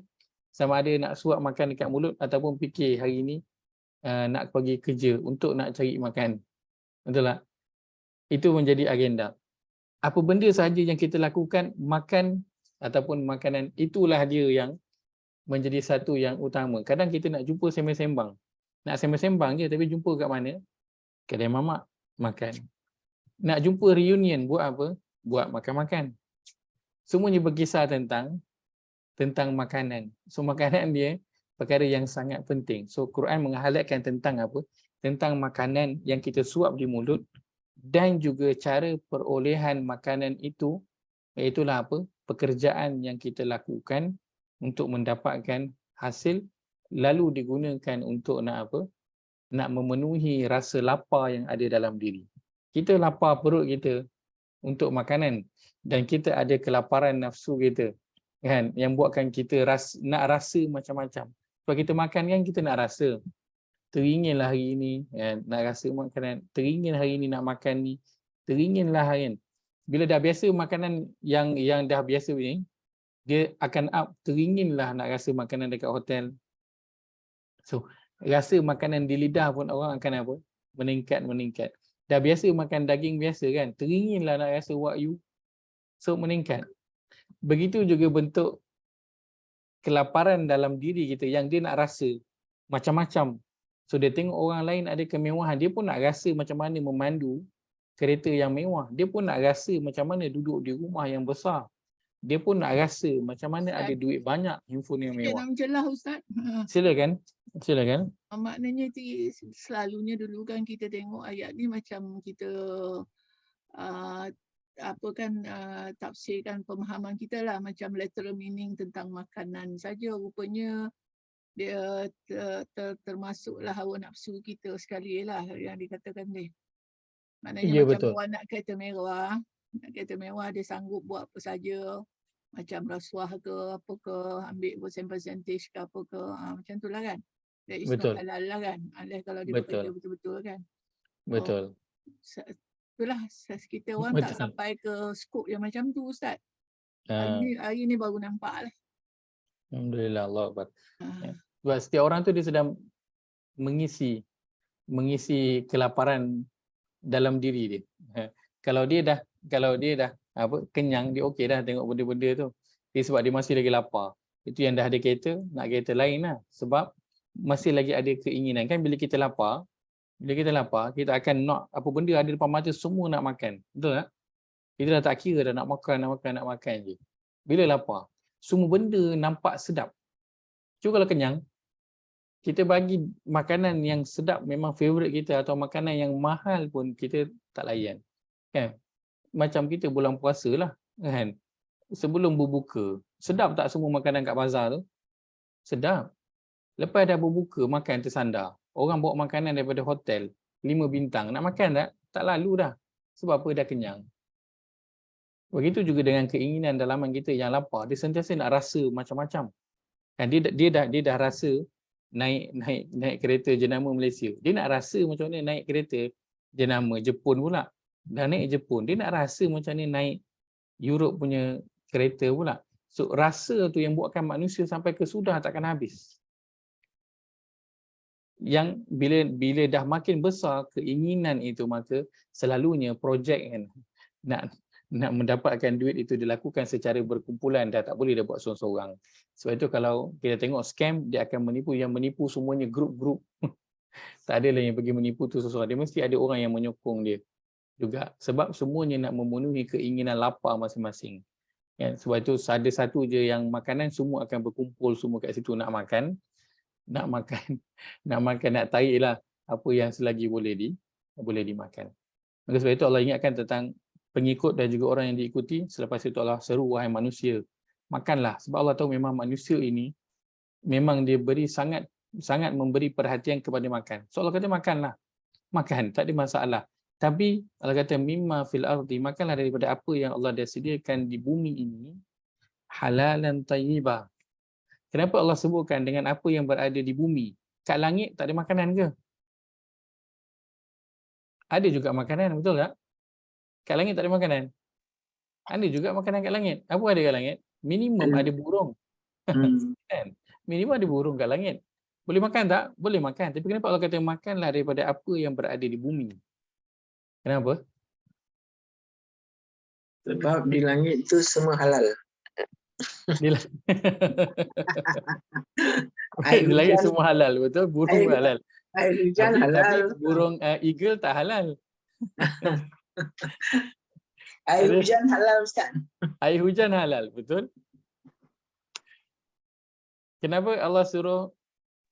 sama ada nak suap makan dekat mulut ataupun fikir hari ini nak pergi kerja untuk nak cari makan. Betul tak? Itu menjadi agenda. Apa benda sahaja yang kita lakukan, makan ataupun makanan, itulah dia yang menjadi satu yang utama. Kadang kita nak jumpa sembang-sembang. Nak sembang-sembang je, tapi jumpa kat mana? Kedai mamak, makan. Nak jumpa reunion, buat apa? Buat makan-makan. Semuanya berkisar tentang makanan. So makanan dia perkara yang sangat penting. So Quran menghighlightkan tentang apa? Tentang makanan yang kita suap di mulut dan juga cara perolehan makanan itu, iaitulah apa? Pekerjaan yang kita lakukan untuk mendapatkan hasil, lalu digunakan untuk nak apa? Nak memenuhi rasa lapar yang ada dalam diri. Kita lapar perut kita untuk makanan dan kita ada kelaparan nafsu kita, kan, yang buatkan kita nak rasa macam-macam. Kalau kita makan kan kita nak rasa, teringinlah hari ini, kan, nak rasa makanan, teringin hari ini nak makan ni, teringinlah, kan. Bila dah biasa makanan yang dah biasa ni, dia akan up, teringinlah nak rasa makanan dekat hotel. So rasa makanan di lidah pun orang akan apa? Meningkat. Dah biasa makan daging biasa, kan, teringinlah nak rasa wagyu, so meningkat. Begitu juga bentuk kelaparan dalam diri kita yang dia nak rasa macam-macam. So dia tengok orang lain ada kemewahan, dia pun nak rasa macam mana memandu kereta yang mewah. Dia pun nak rasa macam mana duduk di rumah yang besar. Dia pun nak rasa macam mana ada duit banyak, handphone yang Dia mewah. nak mencelah Ustaz. Silakan. Maknanya selalunya dulu kan kita tengok ayat ni macam kita tafsirkan pemahaman kita lah, macam literal meaning tentang makanan saja. Rupanya dia termasuklah hawa nafsu kita sekali lah yang dikatakan ni. Maknanya Ya, macam betul. orang nak kereta mewah, dia sanggup buat apa saja, macam rasuah ke apa ke, ambil percentage ke apa ke, macam tu lah kan. That is Betul. not halal lah kan, unless kalau dia Betul. bekerja betul-betul kan. Betul. Itulah kita orang tak Betul. sampai ke skop yang macam tu Ustaz. Ah, Hari ni baru nampak lah. Alhamdulillah, Allah Akbar. Ah. Sebab setiap orang tu dia sedang mengisi kelaparan dalam diri dia. Kalau dia dah kenyang, dia okey dah tengok benda-benda tu. Dia sebab dia masih lagi lapar. Itu yang dah ada kereta, nak kereta lain lah. Sebab masih lagi ada keinginan. Kan bila kita lapar, kita akan nak apa benda ada depan mata, semua nak makan. Betul tak? Kita dah tak kira dah nak makan je. Bila lapar, semua benda nampak sedap. Cuma kalau kenyang, kita bagi makanan yang sedap memang favourite kita, atau makanan yang mahal pun kita tak layan. Kan? Macam kita bulan puasa lah, kan? Sebelum berbuka, sedap tak semua makanan kat bazar tu? Sedap. Lepas dah berbuka, makan tersandar. Orang bawa makanan daripada hotel 5 bintang. Nak makan tak? Tak lalu dah. Sebab apa? Dah kenyang. Begitu juga dengan keinginan dalaman kita yang lapar. Dia sentiasa nak rasa macam-macam. Kan dia dah rasa naik kereta jenama Malaysia. Dia nak rasa macam mana naik kereta jenama Jepun pula. Dah naik Jepun, dia nak rasa macam mana naik Europe punya kereta pula. So rasa tu yang buatkan manusia sampai ke sudah takkan habis. Yang bila dah makin besar keinginan itu, maka selalunya projek kan nak mendapatkan duit itu dilakukan secara berkumpulan, dah tak boleh dah buat seorang-seorang. Sebab itu kalau kita tengok scam, dia akan menipu, yang menipu semuanya grup-grup. Tak ada lah yang pergi menipu tu seorang. Dia mesti ada orang yang menyokong dia juga. Sebab semuanya nak memenuhi keinginan lapar masing-masing. Ya, sebab itu ada satu je yang makanan, semua akan berkumpul semua kat situ nak makan. Nak tarik lah apa yang selagi boleh dimakan. Maka sebab itu Allah ingatkan tentang pengikut dan juga orang yang diikuti. Selepas itu Allah seru, wahai manusia, makanlah. Sebab Allah tahu memang manusia ini memang dia beri sangat memberi perhatian kepada makan. So Allah kata makanlah. makan, tak ada masalah. Tapi Allah kata mimma fil ardi, makanlah daripada apa yang Allah dah sediakan di bumi ini, halalan tayyiba. Kenapa Allah sebutkan dengan apa yang berada di bumi? Kat langit tak ada makanan ke? Ada juga makanan, betul tak? Kat langit tak ada makanan. Ada juga makanan kat langit. Apa ada kat langit? Minimum ada burung. Kan? Minimum ada burung kat langit. Boleh makan tak? Boleh makan. Tapi kenapa Allah kata makanlah daripada apa yang berada di bumi? Kenapa? Sebab di langit tu semua halal. Di Air di langit hujan, semua halal, betul? Burung air, pun halal. air hujan Tapi halal. burung eagle tak halal. Air ada- hujan halal Ustaz. Air hujan halal, betul? Kenapa Allah suruh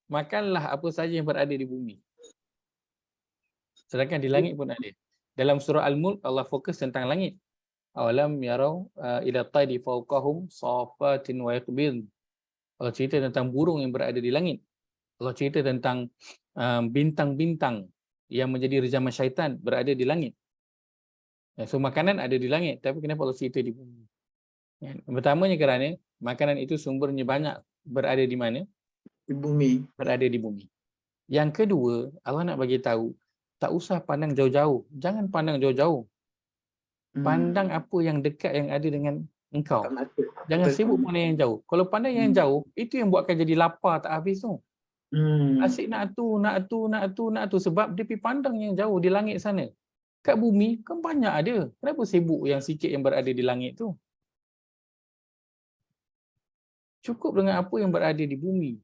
makanlah apa saja yang berada di bumi? Sedangkan di langit pun ada. Dalam surah Al-Mulk Allah fokus tentang langit. Awalam yarau ila tayri fawqahum safatin wa yaqbid. Allah cerita tentang burung yang berada di langit. Allah cerita tentang bintang-bintang yang menjadi rejaman syaitan berada di langit. So makanan ada di langit, tapi kenapa Allah cerita di bumi? Pertamanya kerana makanan itu sumbernya banyak berada di mana? Di bumi. Berada di bumi. Yang kedua, Allah nak bagi tahu, tak usah pandang jauh-jauh. Jangan pandang jauh-jauh. Pandang apa yang dekat yang ada dengan engkau. Jangan sibuk pandang yang jauh. Kalau pandang yang jauh, itu yang buatkan jadi lapar tak habis tu. Asyik nak tu. Sebab dia pergi pandang yang jauh di langit sana. Kat bumi kan banyak ada. Kenapa sibuk yang sikit yang berada di langit tu? Cukup dengan apa yang berada di bumi.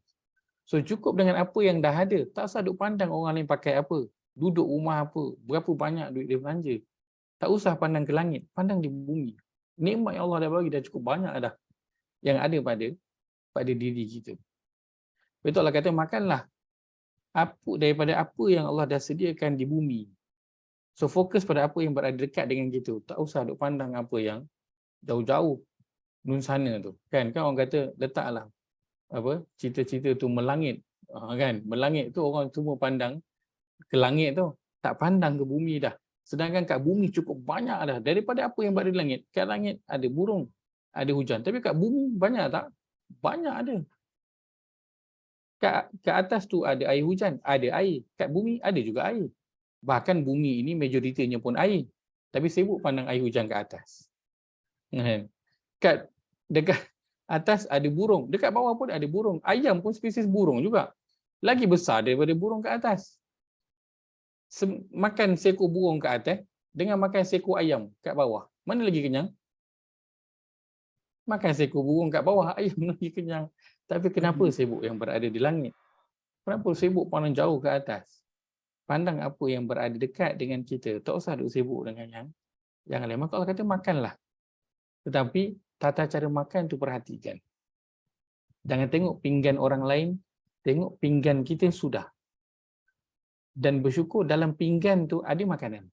So cukup dengan apa yang dah ada. Tak usah duk pandang orang lain pakai apa. Duduk rumah apa. Berapa banyak duit dia belanja. Tak usah pandang ke langit. Pandang di bumi. Nikmat yang Allah dah bagi dah cukup banyak dah. Yang ada pada diri kita. Betul Allah kata makanlah daripada apa yang Allah dah sediakan di bumi. So fokus pada apa yang berada dekat dengan kita. Tak usah duk pandang apa yang jauh-jauh nun sana tu. Kan orang kata letaklah apa cita-cita tu melangit. Kan melangit tu orang semua pandang ke langit tu. Tak pandang ke bumi dah. Sedangkan kat bumi cukup banyak dah. Daripada apa yang berada di langit. Kat langit ada burung, ada hujan. Tapi kat bumi banyak tak? Banyak ada. Kat atas tu ada air hujan, ada air. Kat bumi ada juga air. Bahkan bumi ini majoritinya pun air. Tapi sibuk pandang air hujan kat atas. Dekat atas ada burung. Dekat bawah pun ada burung. Ayam pun spesies burung juga. Lagi besar daripada burung kat atas. Makan seekor burung kat atas dengan makan seekor ayam kat bawah. Mana lagi kenyang? Makan seekor burung kat bawah, ayam lagi kenyang. Tapi kenapa sibuk yang berada di langit? Kenapa sibuk pandang jauh ke atas? Pandang apa yang berada dekat dengan kita. Tak usah duk sibuk dengan yang lain. Maka Allah kata makanlah. Tetapi tata cara makan tu perhatikan. Jangan tengok pinggan orang lain, tengok pinggan kita sudah. Dan bersyukur dalam pinggan tu ada makanan.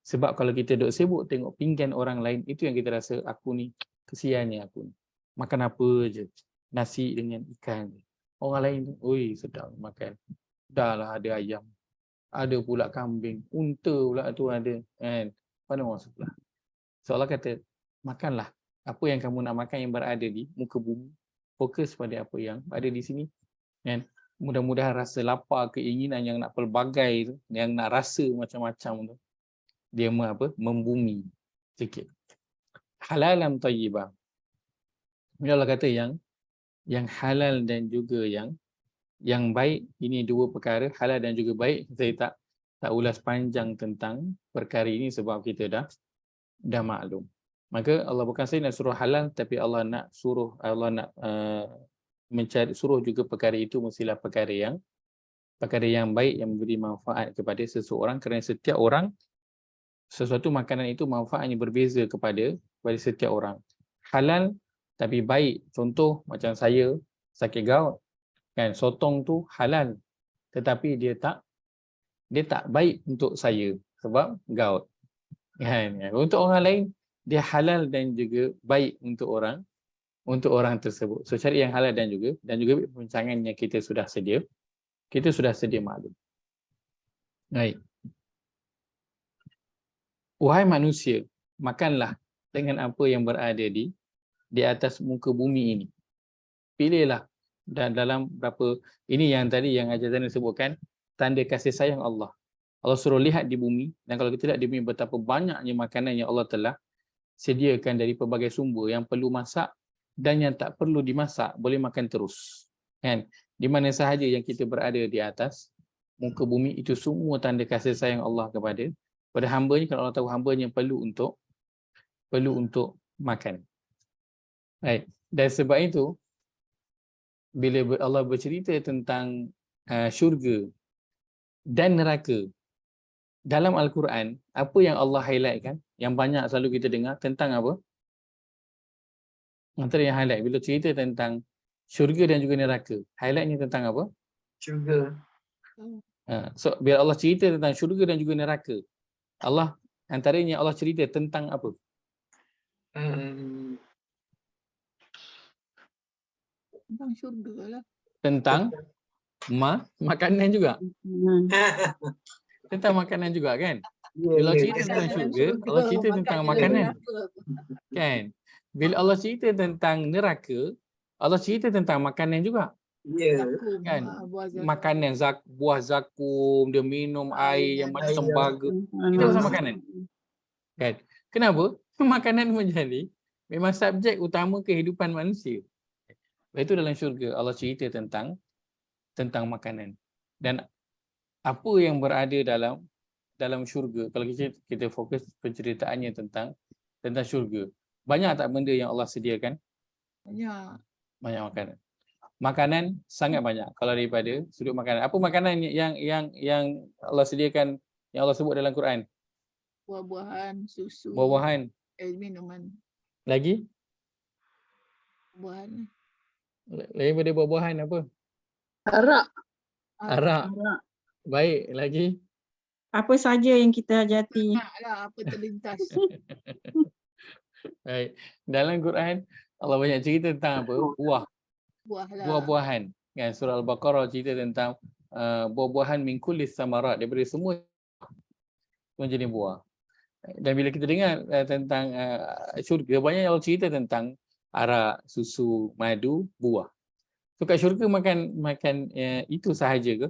Sebab kalau kita duk sibuk tengok pinggan orang lain, itu yang kita rasa aku ni, kesiannya aku ni. Makan apa je. Nasi dengan ikan. Orang lain, oi sedap makan. Dah lah ada ayam. Ada pula kambing. Unta pula tu ada. Kan? Mana orang sebelah. So Allah kata, makanlah. Apa yang kamu nak makan yang berada di muka bumi. Fokus pada apa yang ada di sini. Kan? Mudah-mudahan rasa lapar, keinginan yang nak pelbagai tu, yang nak rasa macam-macam tu, dia membumi sikit. Halalan tayyibah. Allah kata yang halal dan juga yang baik, ini dua perkara, halal dan juga baik. Saya tak ulas panjang tentang perkara ini sebab kita dah maklum. Maka Allah bukan saya nak suruh halal, tapi Allah nak suruh juga perkara itu mestilah perkara yang baik yang memberi manfaat kepada seseorang, kerana setiap orang sesuatu makanan itu manfaatnya berbeza kepada setiap orang. Halal tapi baik, contoh macam saya sakit gout kan, sotong tu halal tetapi dia tak baik untuk saya sebab gout kan. Untuk orang lain dia halal dan juga baik untuk orang tersebut. So cari yang halal dan juga perbincangan yang kita sudah sedia maklum. Baik. Wahai manusia, makanlah dengan apa yang berada di atas muka bumi ini. Pilihlah. Dan dalam berapa, ini yang tadi yang Haji Zainal sebutkan, tanda kasih sayang Allah. Allah suruh lihat di bumi, dan kalau kita lihat di bumi betapa banyaknya makanan yang Allah telah sediakan dari pelbagai sumber yang perlu masak dan yang tak perlu dimasak, boleh makan terus. Kan? Di mana sahaja yang kita berada di atas muka bumi, itu semua tanda kasih sayang Allah kepada hamba-Nya, kalau Allah tahu hamba-Nya perlu untuk makan. Baik. Dan sebab itu, bila Allah bercerita tentang syurga dan neraka dalam Al-Quran, apa yang Allah highlightkan, yang banyak selalu kita dengar tentang apa? Antara yang highlight bila cerita tentang syurga dan juga neraka, highlightnya tentang apa? Syurga. So bila Allah cerita tentang syurga dan juga neraka, Allah antaranya Allah cerita tentang apa? Tentang syurga lah. Tentang makanan juga. Tentang makanan juga kan? Bila Allah cerita tentang syurga, Allah cerita tentang makanan. Kan? Bila Allah cerita tentang neraka, Allah cerita tentang makanan juga. Ya. Kan? Makanan, buah zakum, dia minum air yang macam tembaga. Itu pasal makanan. Kan? Kenapa? Makanan menjadi memang subjek utama kehidupan manusia. Itu dalam syurga Allah cerita tentang makanan. Dan apa yang berada dalam syurga, kalau kita fokus penceritaannya tentang syurga, banyak tak benda yang Allah sediakan? Banyak makanan. Makanan sangat banyak kalau daripada sudut makanan. Apa makanan yang Allah sediakan, yang Allah sebut dalam Quran? Buah-buahan, susu. Buah-buahan. Minuman. Lagi? Buahan. Lagi pada buah-buahan apa? Arak. Baik, lagi? Apa saja yang kita hajati. Lah, apa terlintas. Baik. Dalam Quran Allah banyak cerita tentang apa? Buah lah. Buah-buahan. Kan surah Al-Baqarah cerita tentang buah-buahan min kulli samarat, daripada semua jenis buah. Dan bila kita dengar tentang syurga, banyak yang Allah cerita tentang arak, susu, madu, buah. So kat syurga makan itu sahaja ke?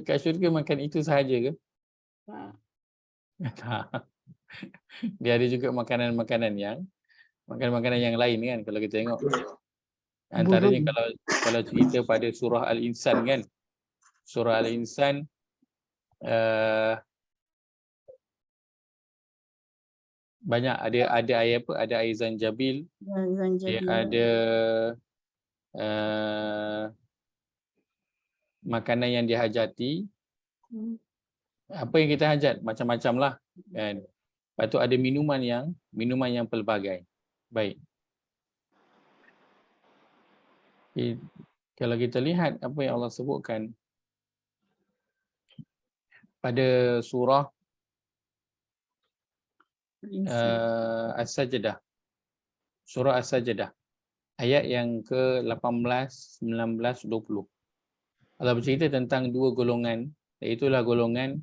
Kat syurga makan itu sahaja ke? Tak. Dia ada juga makanan-makanan yang lain kan, kalau kita tengok. Antaranya kalau cerita pada surah Al-Insan kan. Surah Al-Insan banyak ada air apa? Ada air zanjabil. Dia ada makanan yang dihajati. Apa yang kita hajat macam-macam lah kan. Lepas tu ada minuman yang pelbagai. Baik. Kalau kita lihat apa yang Allah sebutkan pada surah As-Sajdah. Surah As-Sajdah. Ayat yang ke-18, 19, 20. Allah bercerita tentang dua golongan, iaitulah golongan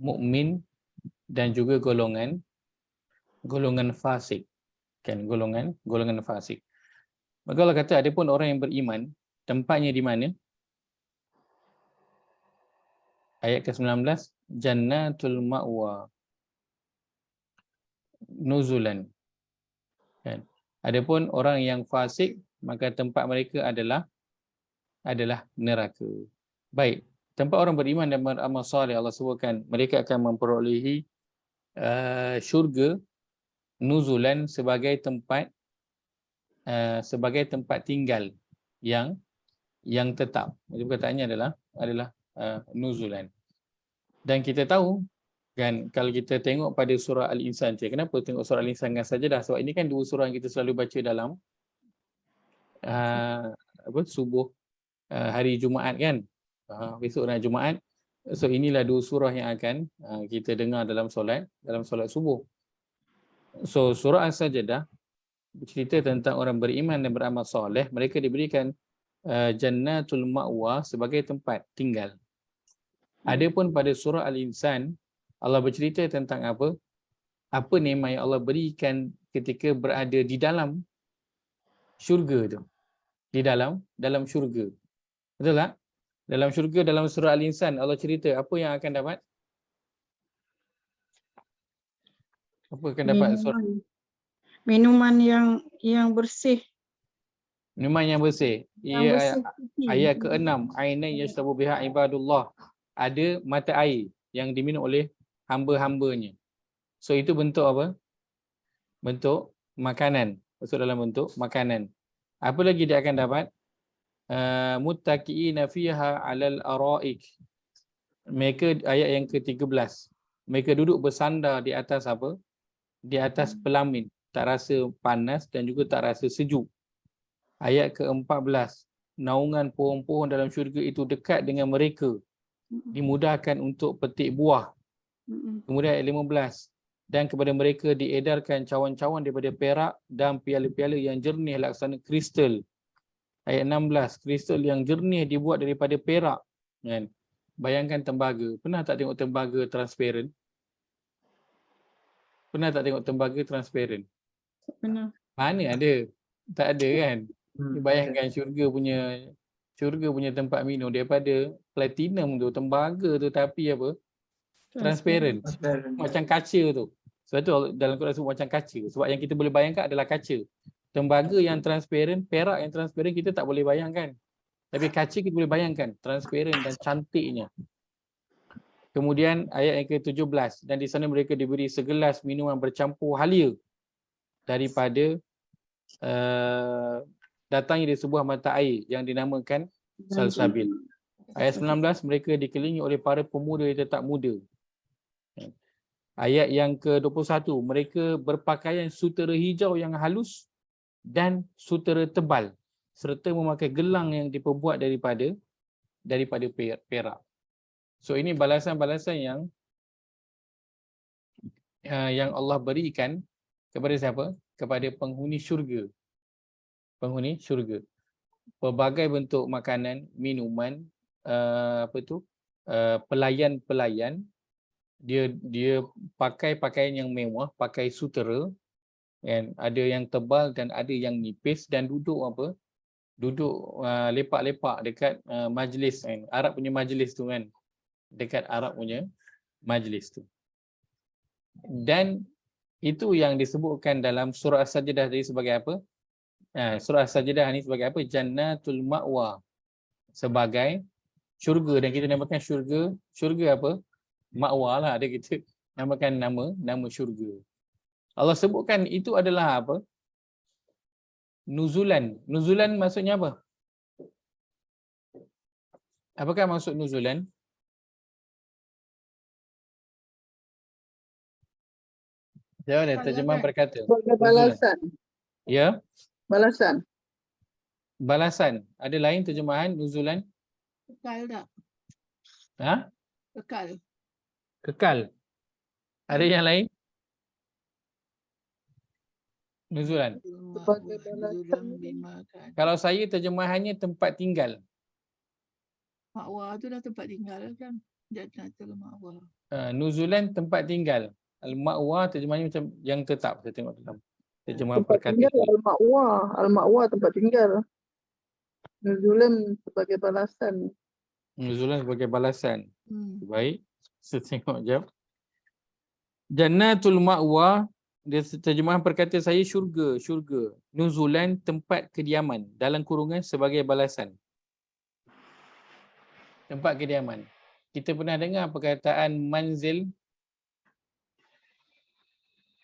mukmin dan juga golongan fasik. Kan, golongan fasik. Maka Allah kata ada pun orang yang beriman, tempatnya di mana? Ayat ke-19, Jannatul Ma'wa nuzulan. Kan? Adapun orang yang fasik, maka tempat mereka adalah neraka. Baik, tempat orang beriman dan beramal soleh, Allah sebutkan mereka akan memperolehi syurga nuzulan sebagai tempat tinggal yang tetap. Jadi perkataannya adalah nuzulan. Dan kita tahu kan, kalau kita tengok pada surah Al-Insan, kenapa tengok surah Al-Insan dengan Sajdah? Sebab ini kan dua surah yang kita selalu baca dalam subuh hari Jumaat kan. Besok hari Jumaat. So inilah dua surah yang akan kita dengar dalam solat subuh. So surah Al-Sajdah bercerita tentang orang beriman dan beramal soleh, mereka diberikan Jannatul Ma'wa sebagai tempat tinggal. Adapun pada surah Al-Insan, Allah bercerita tentang apa? Apa nikmat yang Allah berikan ketika berada di dalam syurga tu. Di dalam syurga. Betul tak? Dalam syurga, dalam surah Al-Insan, Allah cerita apa yang akan dapat? Apa akan dapat surah? Minuman yang bersih. Minuman yang bersih. Yang bersih. Ayat ke-6. Ainan yashrabu biha ibadullah. Ada mata air yang diminum oleh hamba-hambanya. So itu bentuk apa? Bentuk makanan. Masuk dalam bentuk makanan. Apa lagi dia akan dapat? Muttaqiina fiha 'alal araik. Mereka ayat yang ke-13. Mereka duduk bersandar di atas apa? Di atas pelamin. Tak rasa panas dan juga tak rasa sejuk. Ayat ke-14. Naungan pohon-pohon dalam syurga itu dekat dengan mereka. Dimudahkan untuk petik buah. Kemudian ayat 15. Dan kepada mereka diedarkan cawan-cawan daripada perak dan piala-piala yang jernih laksana kristal. Ayat 16. Kristal yang jernih dibuat daripada perak. Kan? Bayangkan tembaga. Pernah tak tengok tembaga transparent? Pernah tak tengok tembaga transparent? Benar. Mana ada? Tak ada kan? Bayangkan syurga punya tempat minum daripada platinum tu, tembaga tu, tapi apa? Transparent. Macam kaca tu. Sebab tu dalam Quran sebut macam kaca. Sebab yang kita boleh bayangkan adalah kaca. Tembaga yang transparent, perak yang transparent kita tak boleh bayangkan. Tapi kaca kita boleh bayangkan. Transparent dan cantiknya. Kemudian ayat yang ke-17. Dan di sana mereka diberi segelas minuman bercampur halia daripada datangnya dari sebuah mata air yang dinamakan salsabil. Ayat 19, mereka dikelilingi oleh para pemuda yang tetap muda. Ayat yang ke-21, mereka berpakaian sutera hijau yang halus dan sutera tebal serta memakai gelang yang diperbuat daripada perak. So ini balasan-balasan yang Allah berikan kepada siapa? Kepada penghuni syurga. Penghuni syurga. Pelbagai bentuk makanan, minuman, pelayan-pelayan, dia pakai pakaian yang mewah, pakai sutera, kan? Ada yang tebal dan ada yang nipis dan duduk lepak-lepak dekat majlis, kan? Arab punya majlis tu kan. Dekat Arab punya majlis tu. Dan itu yang disebutkan dalam surah As-Sajdah tadi sebagai apa? Surah As-Sajdah ni sebagai apa? Jannatul Ma'wa. Sebagai syurga, dan kita namakan syurga apa? Ma'wa lah, ada kita namakan nama syurga. Allah sebutkan itu adalah apa? Nuzulan. Nuzulan maksudnya apa? Apakah maksud nuzulan? Jawab dah, terjemahan perkata. Sebagai balasan. Ya, Balasan. balasan. Ada lain terjemahan nuzulan? Kekal tak? Ha? Kekal. Kekal. Ada yang lain? Nuzulan. Sebagai balasan. Kalau saya terjemahannya tempat tinggal. Ma'wa tu dah tempat tinggal kan? Jannatul Ma'wa. Nuzulan tempat tinggal. Al-Ma'wa terjemahannya macam yang tetap. Saya tengok dalam terjemahan Tempat tinggal perkataan. Al-Ma'wa. Al-Ma'wa tempat tinggal. Nuzulan sebagai balasan. Nuzulan sebagai balasan. Baik. Saya tengok jap. Jannatul Ma'wa, dia terjemahan perkataan saya syurga. Nuzulan tempat kediaman. Dalam kurungan sebagai balasan. Tempat kediaman. Kita pernah dengar perkataan manzil?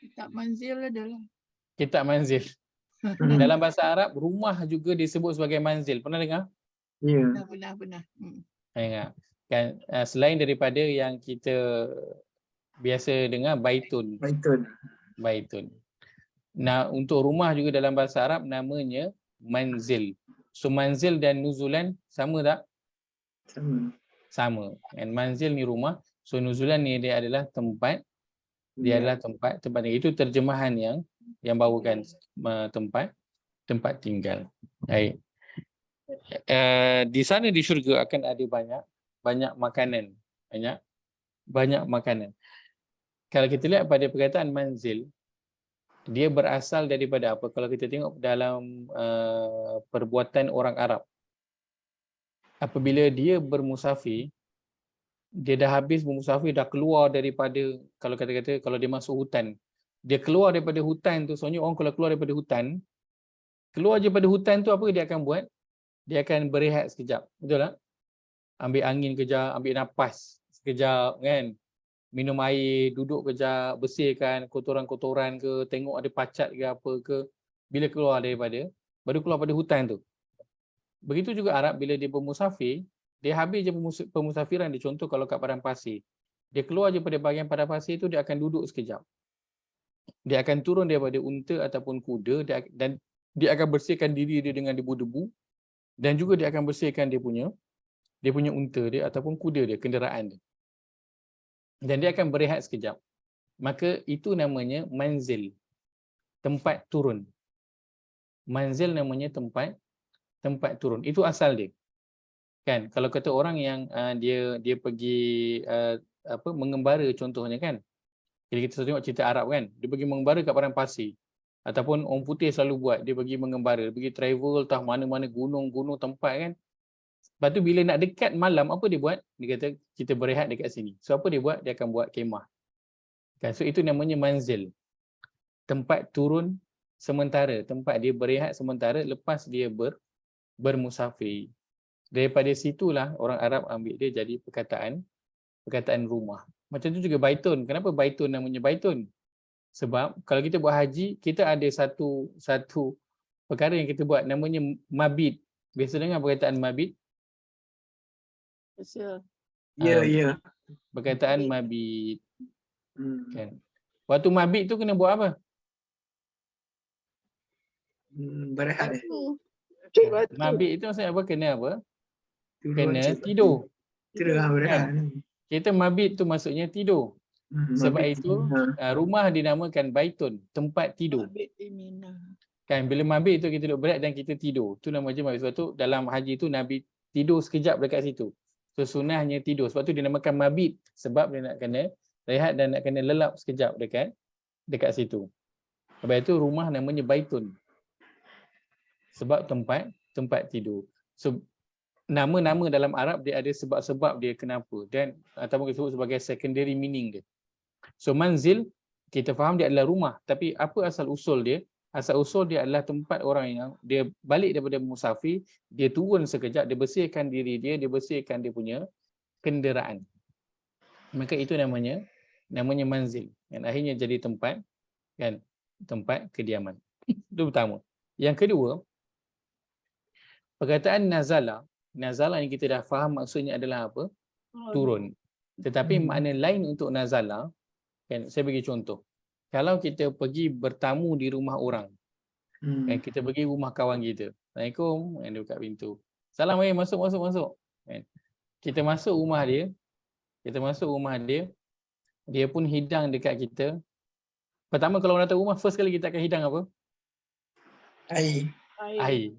Kitab manzil adalah. Kitab manzil. Dalam bahasa Arab, rumah juga disebut sebagai manzil. Pernah dengar? Ya. Benar. Ingat. Kan, selain daripada yang kita biasa dengar baitun. Baitun. Nah, untuk rumah juga dalam bahasa Arab namanya manzil. So manzil dan nuzulan sama tak? Sama. And manzil ni rumah. So nuzulan ni dia adalah tempat. Dia adalah tempat. Itu terjemahan yang bawakan tempat tinggal. Baik. Di sana di syurga akan ada banyak makanan, banyak makanan. Kalau kita lihat pada perkataan manzil, dia berasal daripada apa? Kalau kita tengok dalam perbuatan orang Arab, apabila dia bermusafir, dia dah habis bermusafir, dah keluar daripada, kalau kata-kata kalau dia masuk hutan, dia keluar daripada hutan tu, soalnya orang kalau keluar daripada hutan, keluar je pada hutan tu, apa dia akan buat? Dia akan berehat sekejap, betul tak? Ambil angin kejap, ambil nafas sekejap kan, minum air, duduk kejap, bersihkan kotoran-kotoran ke, tengok ada pacat ke apa ke, bila keluar daripada, baru keluar pada hutan tu. Begitu juga Arab, bila dia bermusafir, dia habis je pemusafiran dia, contoh kalau kat padang pasir, dia keluar je pada bahagian padang pasir tu, dia akan duduk sekejap. Dia akan turun daripada unta ataupun kuda, dan dia akan bersihkan diri dia dengan debu-debu, dan juga dia akan bersihkan dia punya unta dia ataupun kuda dia, kenderaan dia. Dan dia akan berehat sekejap. Maka itu namanya manzil, tempat turun. Manzil namanya tempat turun. Itu asal dia. Kan, kalau kata orang yang dia pergi mengembara contohnya kan. Jadi kita tengok cerita Arab kan, dia pergi mengembara kat padang pasir. Ataupun orang putih selalu buat, dia pergi mengembara, dia pergi travel tah mana-mana gunung-gunung tempat kan. Lepas tu bila nak dekat malam, apa dia buat? Dia kata kita berehat dekat sini. So apa dia buat? Dia akan buat kemah. Kan? So itu namanya manzil. Tempat turun sementara, tempat dia berehat sementara lepas dia bermusafir. Daripada situlah orang Arab ambil dia jadi perkataan rumah. Macam tu juga baitun. Kenapa baitun namanya baitun? Sebab kalau kita buat haji, kita ada satu perkara yang kita buat namanya mabit. Biasa dengar perkataan mabit? Ya. Perkataan mabit. Hmm. Kan? Waktu mabit tu kena buat apa? Berehat. Cik batu. Mabit itu maksudnya apa? Kena apa? Turun Kena sikit. tidur. Tidur berehat. Kita mabit tu maksudnya tidur. Sebab itu rumah dinamakan baitun, tempat tidur. Mabit di Mina. Kan bila mabit tu kita duduk berat dan kita tidur. Tu nama je mabit. Sebab tu dalam haji tu Nabi tidur sekejap dekat situ. So sunnahnya tidur. Sebab tu dinamakan mabit, sebab dia nak kena rehat dan nak kena lelap sekejap dekat situ. Sebab itu rumah namanya baitun. Sebab tempat tidur. So nama-nama dalam Arab dia ada sebab-sebab dia kenapa, dan ataupun kita sebut sebagai secondary meaning dia. So manzil kita faham dia adalah rumah, tapi apa asal usul dia? Asal usul dia adalah tempat orang yang dia balik daripada musafir, dia turun sekejap, dia bersihkan diri dia bersihkan dia punya kenderaan. Maka itu namanya manzil. Dan akhirnya jadi tempat kediaman. Itu pertama. Yang kedua, perkataan nazala yang kita dah faham maksudnya adalah apa? Turun. Tetapi makna lain untuk nazala, kan, saya bagi contoh. Kalau kita pergi bertamu di rumah orang, kan, kita pergi rumah kawan kita. Assalamualaikum, dia buka pintu. Salam, masuk. Kan. Kita masuk rumah dia, dia pun hidang dekat kita. Pertama kalau orang datang rumah, first kali kita akan hidang apa? Air.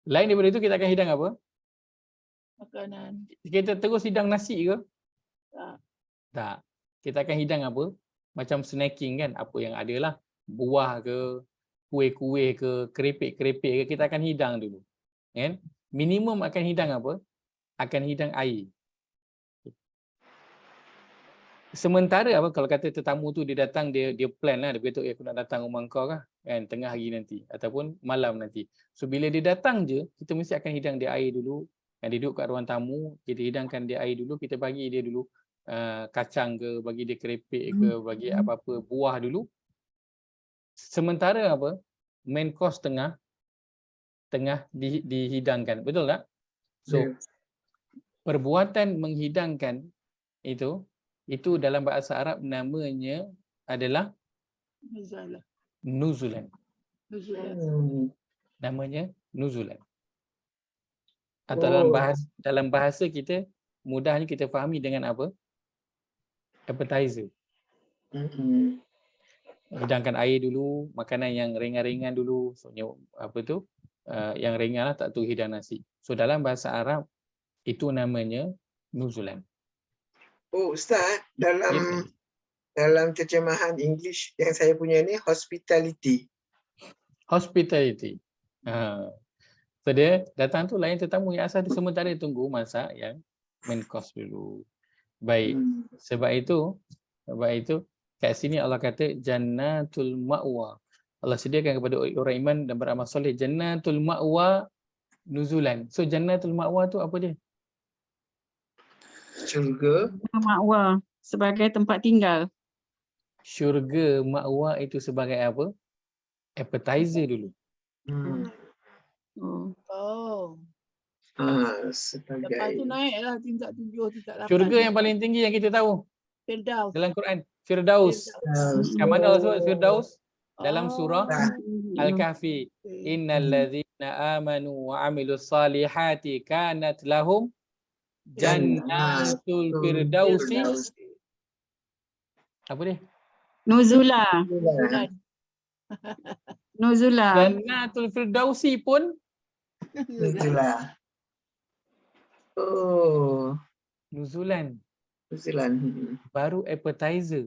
Lain daripada itu kita akan hidang apa? Makanan. Kita terus hidang nasi ke? Tak. Kita akan hidang apa? Macam snacking kan, apa yang ada lah. Buah ke, kuih-kuih ke, keripik-keripik ke, kita akan hidang dulu. Kan? Minimum akan hidang apa? Akan hidang air. Sementara apa, kalau kata tetamu tu dia datang, dia plan lah, dia beritahu aku nak datang rumah kau kan, tengah hari nanti ataupun malam nanti. So bila dia datang je, kita mesti akan hidang dia air dulu. Dia duduk kat ruang tamu, kita hidangkan dia air dulu, kita bagi dia dulu kacang ke, bagi dia keripik ke, bagi apa-apa buah dulu. Sementara apa, main course tengah dihidangkan, betul tak? So perbuatan menghidangkan itu dalam bahasa Arab namanya adalah nuzulan. Namanya nuzulan. Atau dalam bahasa kita mudahnya kita fahami dengan apa? Appetizer. Hidangkan air dulu, makanan yang ringan-ringan dulu. Soalnya apa tu? yang ringan lah, tak tahu hidang nasi. So dalam bahasa Arab itu namanya nuzulan. Oh Ustaz, Ya, dalam terjemahan English yang saya punya ni hospitality. hospitality. So dia datang tu layan tetamu yang asal dia sementara tunggu masak yang main course dulu. Baik. Sebab itu kat sini Allah kata jannatul ma'wa. Allah sediakan kepada orang iman dan beramal soleh jannatul ma'wa nuzulan. So jannatul ma'wa tu apa dia? Syurga. Ma'wa sebagai tempat tinggal. Syurga ma'wa itu sebagai apa? Appetizer dulu. Oh. Oh. Lepas tu Sebagai naiklah tingkat 7, tingkat 8. Syurga yang paling tinggi yang kita tahu Firdaus. dalam Quran, Firdaus. Yang mana Allah sebut Firdaus? Dalam surah Al-Kahfi. Innallazina amanu wa amilus salihati kanat lahum jannatul firdausi. Apa dia? Nuzula. Nuzula. Jannatul firdausi pun Itulah. Oh, nuzulan, nuzulan. baru appetizer.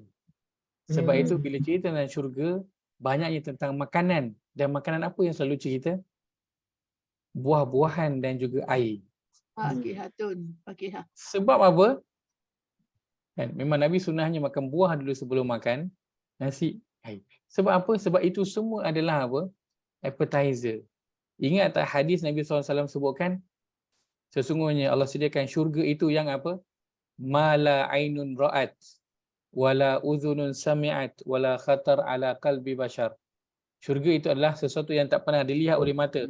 Sebab itu bila cerita tentang syurga, banyaknya tentang makanan. Dan makanan apa yang selalu cerita? Buah-buahan dan juga air. Fakihatun. Fakihah. Sebab apa? Kan, memang Nabi sunnahnya makan buah dulu sebelum makan nasi. Sebab apa? Sebab itu semua adalah apa? Appetizer. Ingat tak hadis Nabi SAW sebutkan? Sesungguhnya Allah sediakan syurga itu yang apa? Mala ainun ra'at wala uzunun sami'at wala khatar ala qalbi bashar. Syurga itu adalah sesuatu yang tak pernah dilihat oleh mata,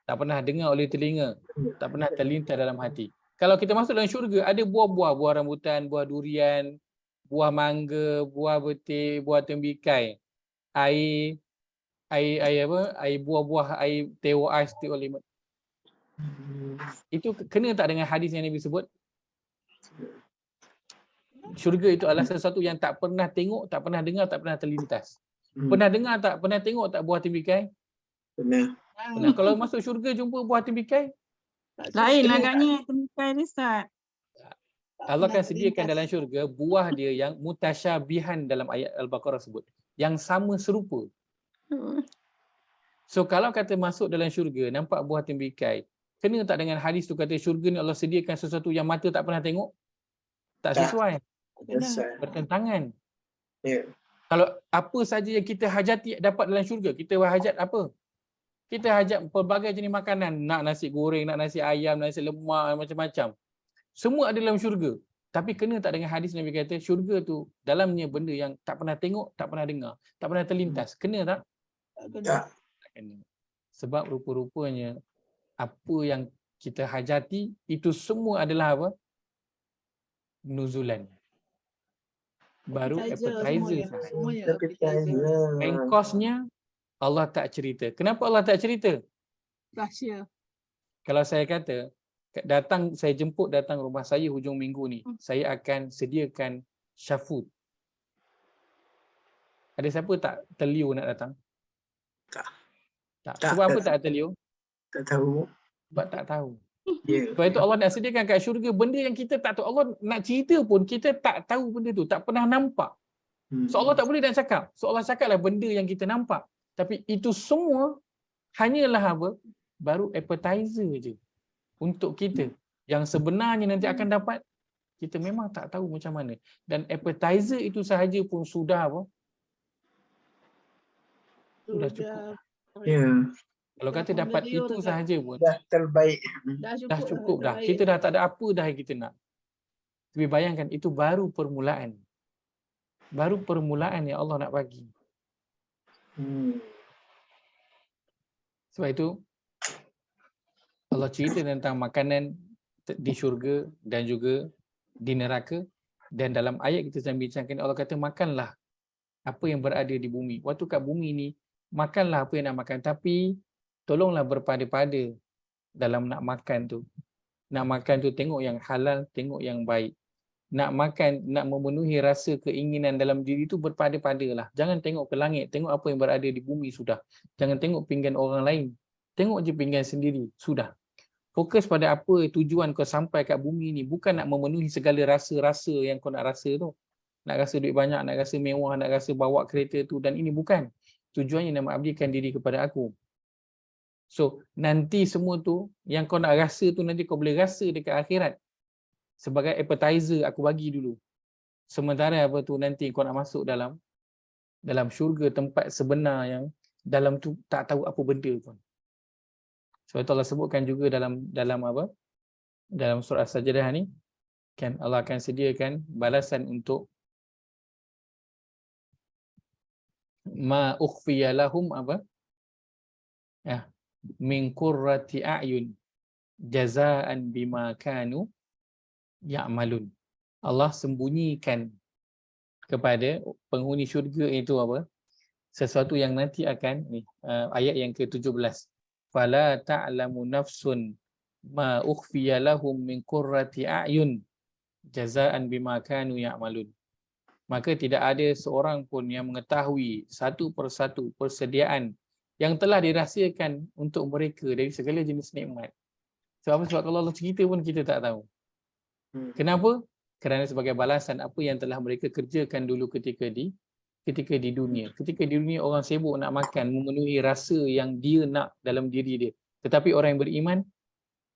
tak pernah dengar oleh telinga, tak pernah terlintas dalam hati. Kalau kita masuk dalam syurga, ada buah-buah, buah rambutan, buah durian, buah mangga, buah betik, buah tembikai, air buah-buah, air teh ais, teh limau. Itu kena tak dengan hadis yang Nabi sebut? Syurga itu adalah sesuatu yang tak pernah tengok, tak pernah dengar, tak pernah terlintas. Pernah dengar tak? Pernah tengok tak buah tembikai? Pernah. Pernah. Kalau masuk syurga jumpa buah tembikai, Lain agaknya tempat dia Ustaz. Allah akan sediakan dalam syurga buah dia yang mutasyabihan dalam ayat Al-Baqarah sebut. Yang sama serupa. So kalau kata masuk dalam syurga, nampak buah tembikai, kena tak dengan hadis tu kata syurga ni Allah sediakan sesuatu yang mata tak pernah tengok? Tak sesuai. Bertentangan. Ya. Kalau apa saja yang kita hajati dapat dalam syurga, kita hajat apa? Kita hajat pelbagai jenis makanan. Nak nasi goreng, nak nasi ayam, nasi lemak, macam-macam. Semua ada dalam syurga. Tapi kena tak dengan hadis Nabi kata, syurga tu dalamnya benda yang tak pernah tengok, tak pernah dengar, tak pernah terlintas. Kena tak? Tak. Tak kena. Sebab rupa-rupanya apa yang kita hajati, itu semua adalah apa? Nuzulan. Baru appetizer. Main course-nya Allah tak cerita. Kenapa Allah tak cerita? Rahsia. Kalau saya kata, saya jemput datang rumah saya hujung minggu ni, saya akan sediakan syafud. Ada siapa tak terliur nak datang? Tak. Sebab apa tak terliur? Tak tahu. Sebab tak tahu. Ya. Sebab itu Allah nak sediakan kat syurga benda yang kita tak tahu. Allah nak cerita pun kita tak tahu benda tu, tak pernah nampak. So Allah tak boleh nak cakap. So Allah cakaplah benda yang kita nampak. Tapi itu semua hanyalah apa? Baru appetizer je untuk kita. Yang sebenarnya nanti akan dapat, kita memang tak tahu macam mana. Dan appetizer itu sahaja pun sudah apa? Sudah cukup. Ya. Kalau kata dapat itu sahaja pun Dah terbaik. dah cukup dah. Kita dah tak ada apa dah yang kita nak. Tapi bayangkan itu baru permulaan. Baru permulaan yang Allah nak bagi. Sebab itu Allah cerita tentang makanan di syurga dan juga di neraka. Dan dalam ayat kita sedang bincangkan, Allah kata makanlah apa yang berada di bumi. Waktu kat bumi ni, makanlah apa yang nak makan. Tapi tolonglah berpada-pada dalam nak makan tu. Nak makan tu tengok yang halal, tengok yang baik. Nak makan, nak memenuhi rasa keinginan dalam diri tu berpada-padalah. Jangan tengok ke langit, tengok apa yang berada di bumi sudah. Jangan tengok pinggan orang lain. Tengok je pinggan sendiri, sudah. Fokus pada apa tujuan kau sampai kat bumi ni, bukan nak memenuhi segala rasa-rasa yang kau nak rasa tu. Nak rasa duit banyak, nak rasa mewah, nak rasa bawa kereta tu, dan ini bukan. Tujuannya nak mengabdikan diri kepada aku. So, nanti semua tu, yang kau nak rasa tu nanti kau boleh rasa dekat akhirat. Sebagai appetizer aku bagi dulu. Sementara apa tu nanti kau nak masuk dalam syurga, tempat sebenar yang dalam tu tak tahu apa benda pun. Sebab itu Allah sebutkan juga dalam apa? Dalam surah As-Sajdah ni, kan Allah akan sediakan balasan untuk ma ukhfiya lahum apa? Ya, min qurrati a'yun jazaan bima kanu ya'malun. Allah sembunyikan kepada penghuni syurga itu apa? Sesuatu yang nanti akan ni, ayat yang ke-17. Fala ta'lamu nafsun ma ukhfiya lahum min qurrati a'yun jazaan bima kanu ya'malun. Maka tidak ada seorang pun yang mengetahui satu persatu persediaan yang telah dirahsiakan untuk mereka dari segala jenis nikmat. Sebab kalau Allah cerita pun kita tak tahu. Kenapa? Kerana sebagai balasan apa yang telah mereka kerjakan dulu ketika di dunia. Ketika di dunia orang sibuk nak makan, memenuhi rasa yang dia nak dalam diri dia. Tetapi orang yang beriman,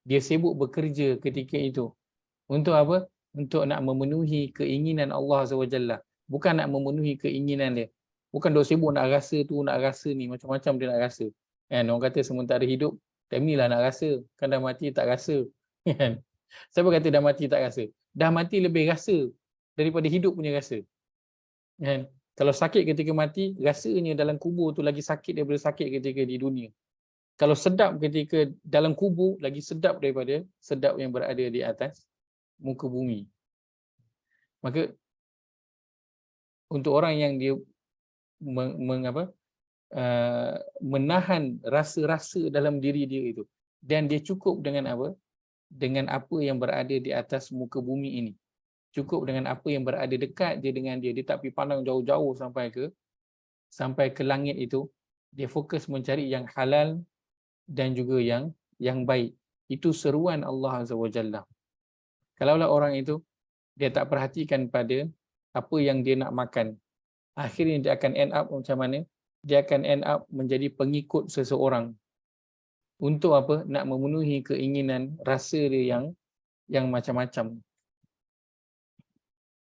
dia sibuk bekerja ketika itu. Untuk apa? Untuk nak memenuhi keinginan Allah SWT. Bukan nak memenuhi keinginan dia. Bukan duk sibuk nak rasa tu, nak rasa ni, macam-macam dia nak rasa. Kan orang kata sementara hidup, time ni lah nak rasa. Kan dah mati tak rasa. Kan? Siapa kata dah mati tak rasa? Dah mati lebih rasa daripada hidup punya rasa. Kan? Kalau sakit ketika mati, rasanya dalam kubur tu lagi sakit daripada sakit ketika di dunia. Kalau sedap ketika dalam kubur, lagi sedap daripada sedap yang berada di atas muka bumi. Maka untuk orang yang dia menahan rasa-rasa dalam diri dia itu, dan dia cukup dengan apa? Dengan apa yang berada di atas muka bumi ini. Cukup dengan apa yang berada dekat je dengan dia. Dia tak pergi pandang jauh-jauh sampai ke langit itu. Dia fokus mencari yang halal dan juga yang baik. Itu seruan Allah Azza wa Jalla. Kalaulah orang itu dia tak perhatikan pada apa yang dia nak makan, akhirnya dia akan end up macam mana? Dia akan end up menjadi pengikut seseorang. Untuk apa? Nak memenuhi keinginan rasa dia yang macam-macam.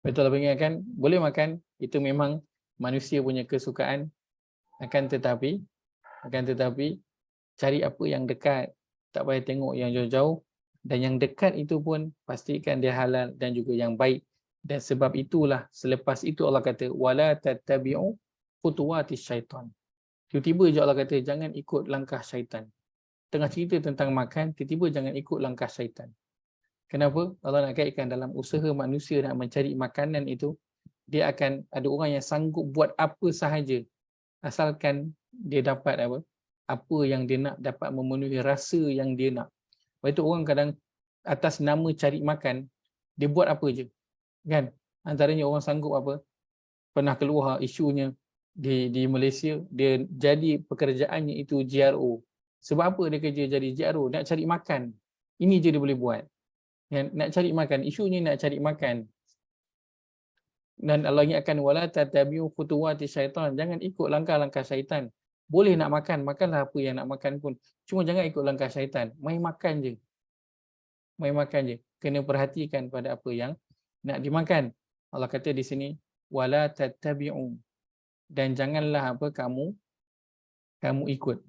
Betul lah ingatkan, boleh makan, itu memang manusia punya kesukaan. Akan tetapi cari apa yang dekat, tak payah tengok yang jauh-jauh. Dan yang dekat itu pun pastikan dia halal dan juga yang baik. Dan sebab itulah selepas itu Allah kata wala tattabi'u khutuwatis syaitan. Tiba-tiba je Allah kata jangan ikut langkah syaitan. Tengah cerita tentang makan, tiba-tiba jangan ikut langkah syaitan. Kenapa? Allah nak kaitkan dalam usaha manusia nak mencari makanan itu, dia akan ada orang yang sanggup buat apa sahaja asalkan dia dapat apa yang dia nak, dapat memenuhi rasa yang dia nak. Sebab itu orang kadang atas nama cari makan, dia buat apa je. Kan? Antaranya orang sanggup pernah keluar isunya di Malaysia, dia jadi pekerjaannya itu GRO. Sebab apa dia kerja jadi GRO? Nak cari makan. Ini je dia boleh buat. Nak cari makan, isunya nak cari makan. Dan Allah ingatkan wala tatabi'u khutuwati syaitan, jangan ikut langkah-langkah syaitan. Boleh nak makan, makanlah apa yang nak makan pun. Cuma jangan ikut langkah syaitan. Main makan je. Main makan je. Kena perhatikan pada apa yang nak dimakan. Allah kata di sini wala tatabi'u, dan janganlah kamu ikut.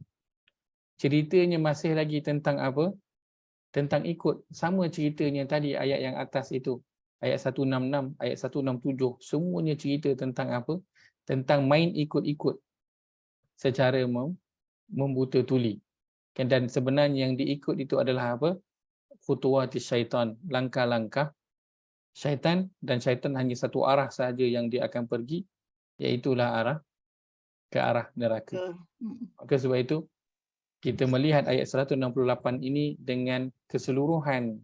Ceritanya masih lagi tentang apa? Tentang ikut. Sama ceritanya tadi ayat yang atas itu. Ayat 166, ayat 167. Semuanya cerita tentang apa? Tentang main ikut-ikut secara membuta tuli. Dan sebenarnya yang diikut itu adalah apa? Khutuwati syaitan. Langkah-langkah syaitan. Dan syaitan hanya satu arah sahaja yang dia akan pergi. Iaitulah ke arah neraka. Maka sebab itu, kita melihat ayat 168 ini dengan keseluruhan,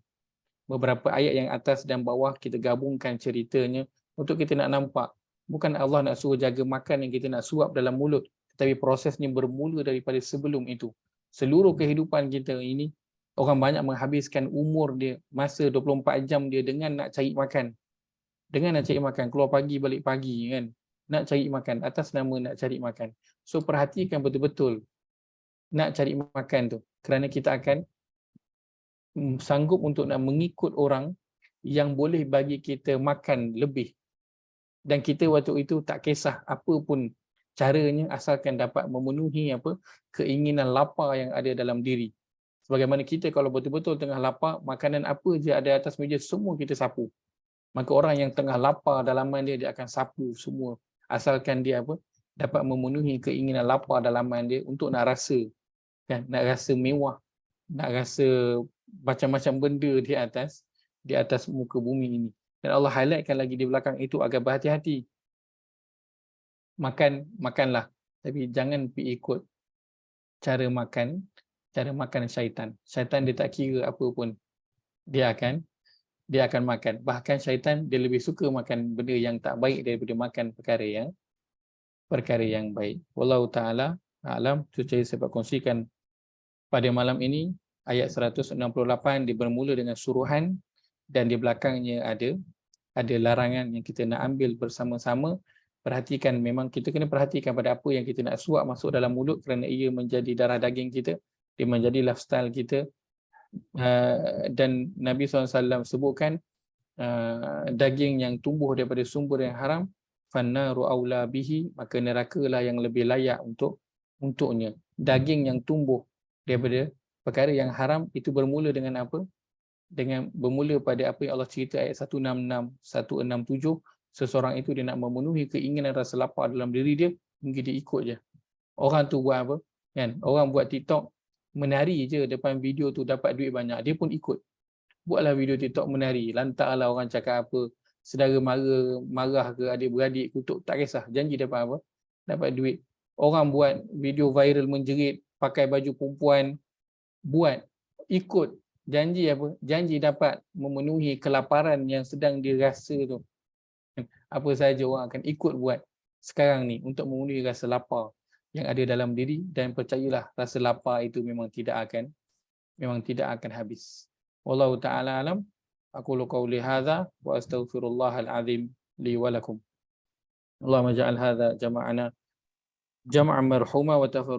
beberapa ayat yang atas dan bawah kita gabungkan ceritanya untuk kita nak nampak bukan Allah nak suruh jaga makan yang kita nak suap dalam mulut, tetapi prosesnya bermula daripada sebelum itu. seluruh kehidupan kita ini, orang banyak menghabiskan umur dia, masa 24 jam dia dengan nak cari makan. Dengan nak cari makan, keluar pagi balik pagi kan. Nak cari makan, atas nama nak cari makan. So perhatikan betul-betul nak cari makan tu. Kerana kita akan sanggup untuk nak mengikut orang yang boleh bagi kita makan lebih. Dan kita waktu itu tak kisah apa pun caranya, asalkan dapat memenuhi keinginan lapar yang ada dalam diri. Sebagaimana kita kalau betul-betul tengah lapar, makanan apa je ada atas meja semua kita sapu. Maka orang yang tengah lapar dalaman dia akan sapu semua, asalkan dia dapat memenuhi keinginan lapar dalaman dia untuk nak rasa, kan, nak rasa mewah, nak rasa macam-macam benda di atas muka bumi ini. Dan Allah highlightkan lagi di belakang itu agar berhati-hati. Makanlah, tapi jangan pergi ikut cara makan syaitan. Syaitan dia tak kira apa pun, dia akan makan. Bahkan syaitan dia lebih suka makan benda yang tak baik daripada makan perkara yang baik. Wallahu taala alam. Itu saya dapat kongsikan pada malam ini. Ayat 168 dia bermula dengan suruhan dan di belakangnya ada larangan yang kita nak ambil bersama-sama. Perhatikan, memang kita kena perhatikan pada apa yang kita nak suap masuk dalam mulut, kerana ia menjadi darah daging kita, dia menjadi lifestyle kita. Dan Nabi SAW sebutkan daging yang tumbuh daripada sumber yang haram, fannaru aula bihi, maka neraka lah yang lebih layak untuknya. Daging yang tumbuh daripada perkara yang haram itu bermula dengan apa? Bermula pada apa yang Allah cerita ayat 166, 167. Seseorang itu dia nak memenuhi keinginan rasa lapar dalam diri dia, mungkin dia ikut je. Orang tu buat apa? Kan? Orang buat TikTok menari je depan video tu dapat duit banyak, dia pun ikut. Buatlah video TikTok menari, lantaklah orang cakap apa, saudara marah ke, adik-beradik kutuk, tak kisah, janji dapat apa? Dapat duit. Orang buat video viral menjerit, pakai baju perempuan, buat, ikut, janji apa? Janji dapat memenuhi kelaparan yang sedang dirasa tu. Apa saja orang akan ikut buat sekarang ni untuk memenuhi rasa lapar yang ada dalam diri, dan percayalah rasa lapar itu memang tidak akan habis. Wallahu taala alam. Aqulu qawli hadza wa astaghfirullahal azim li wa lakum. Allahumma ja'al hadza jama'ana jam'an marhuma wa tafarruq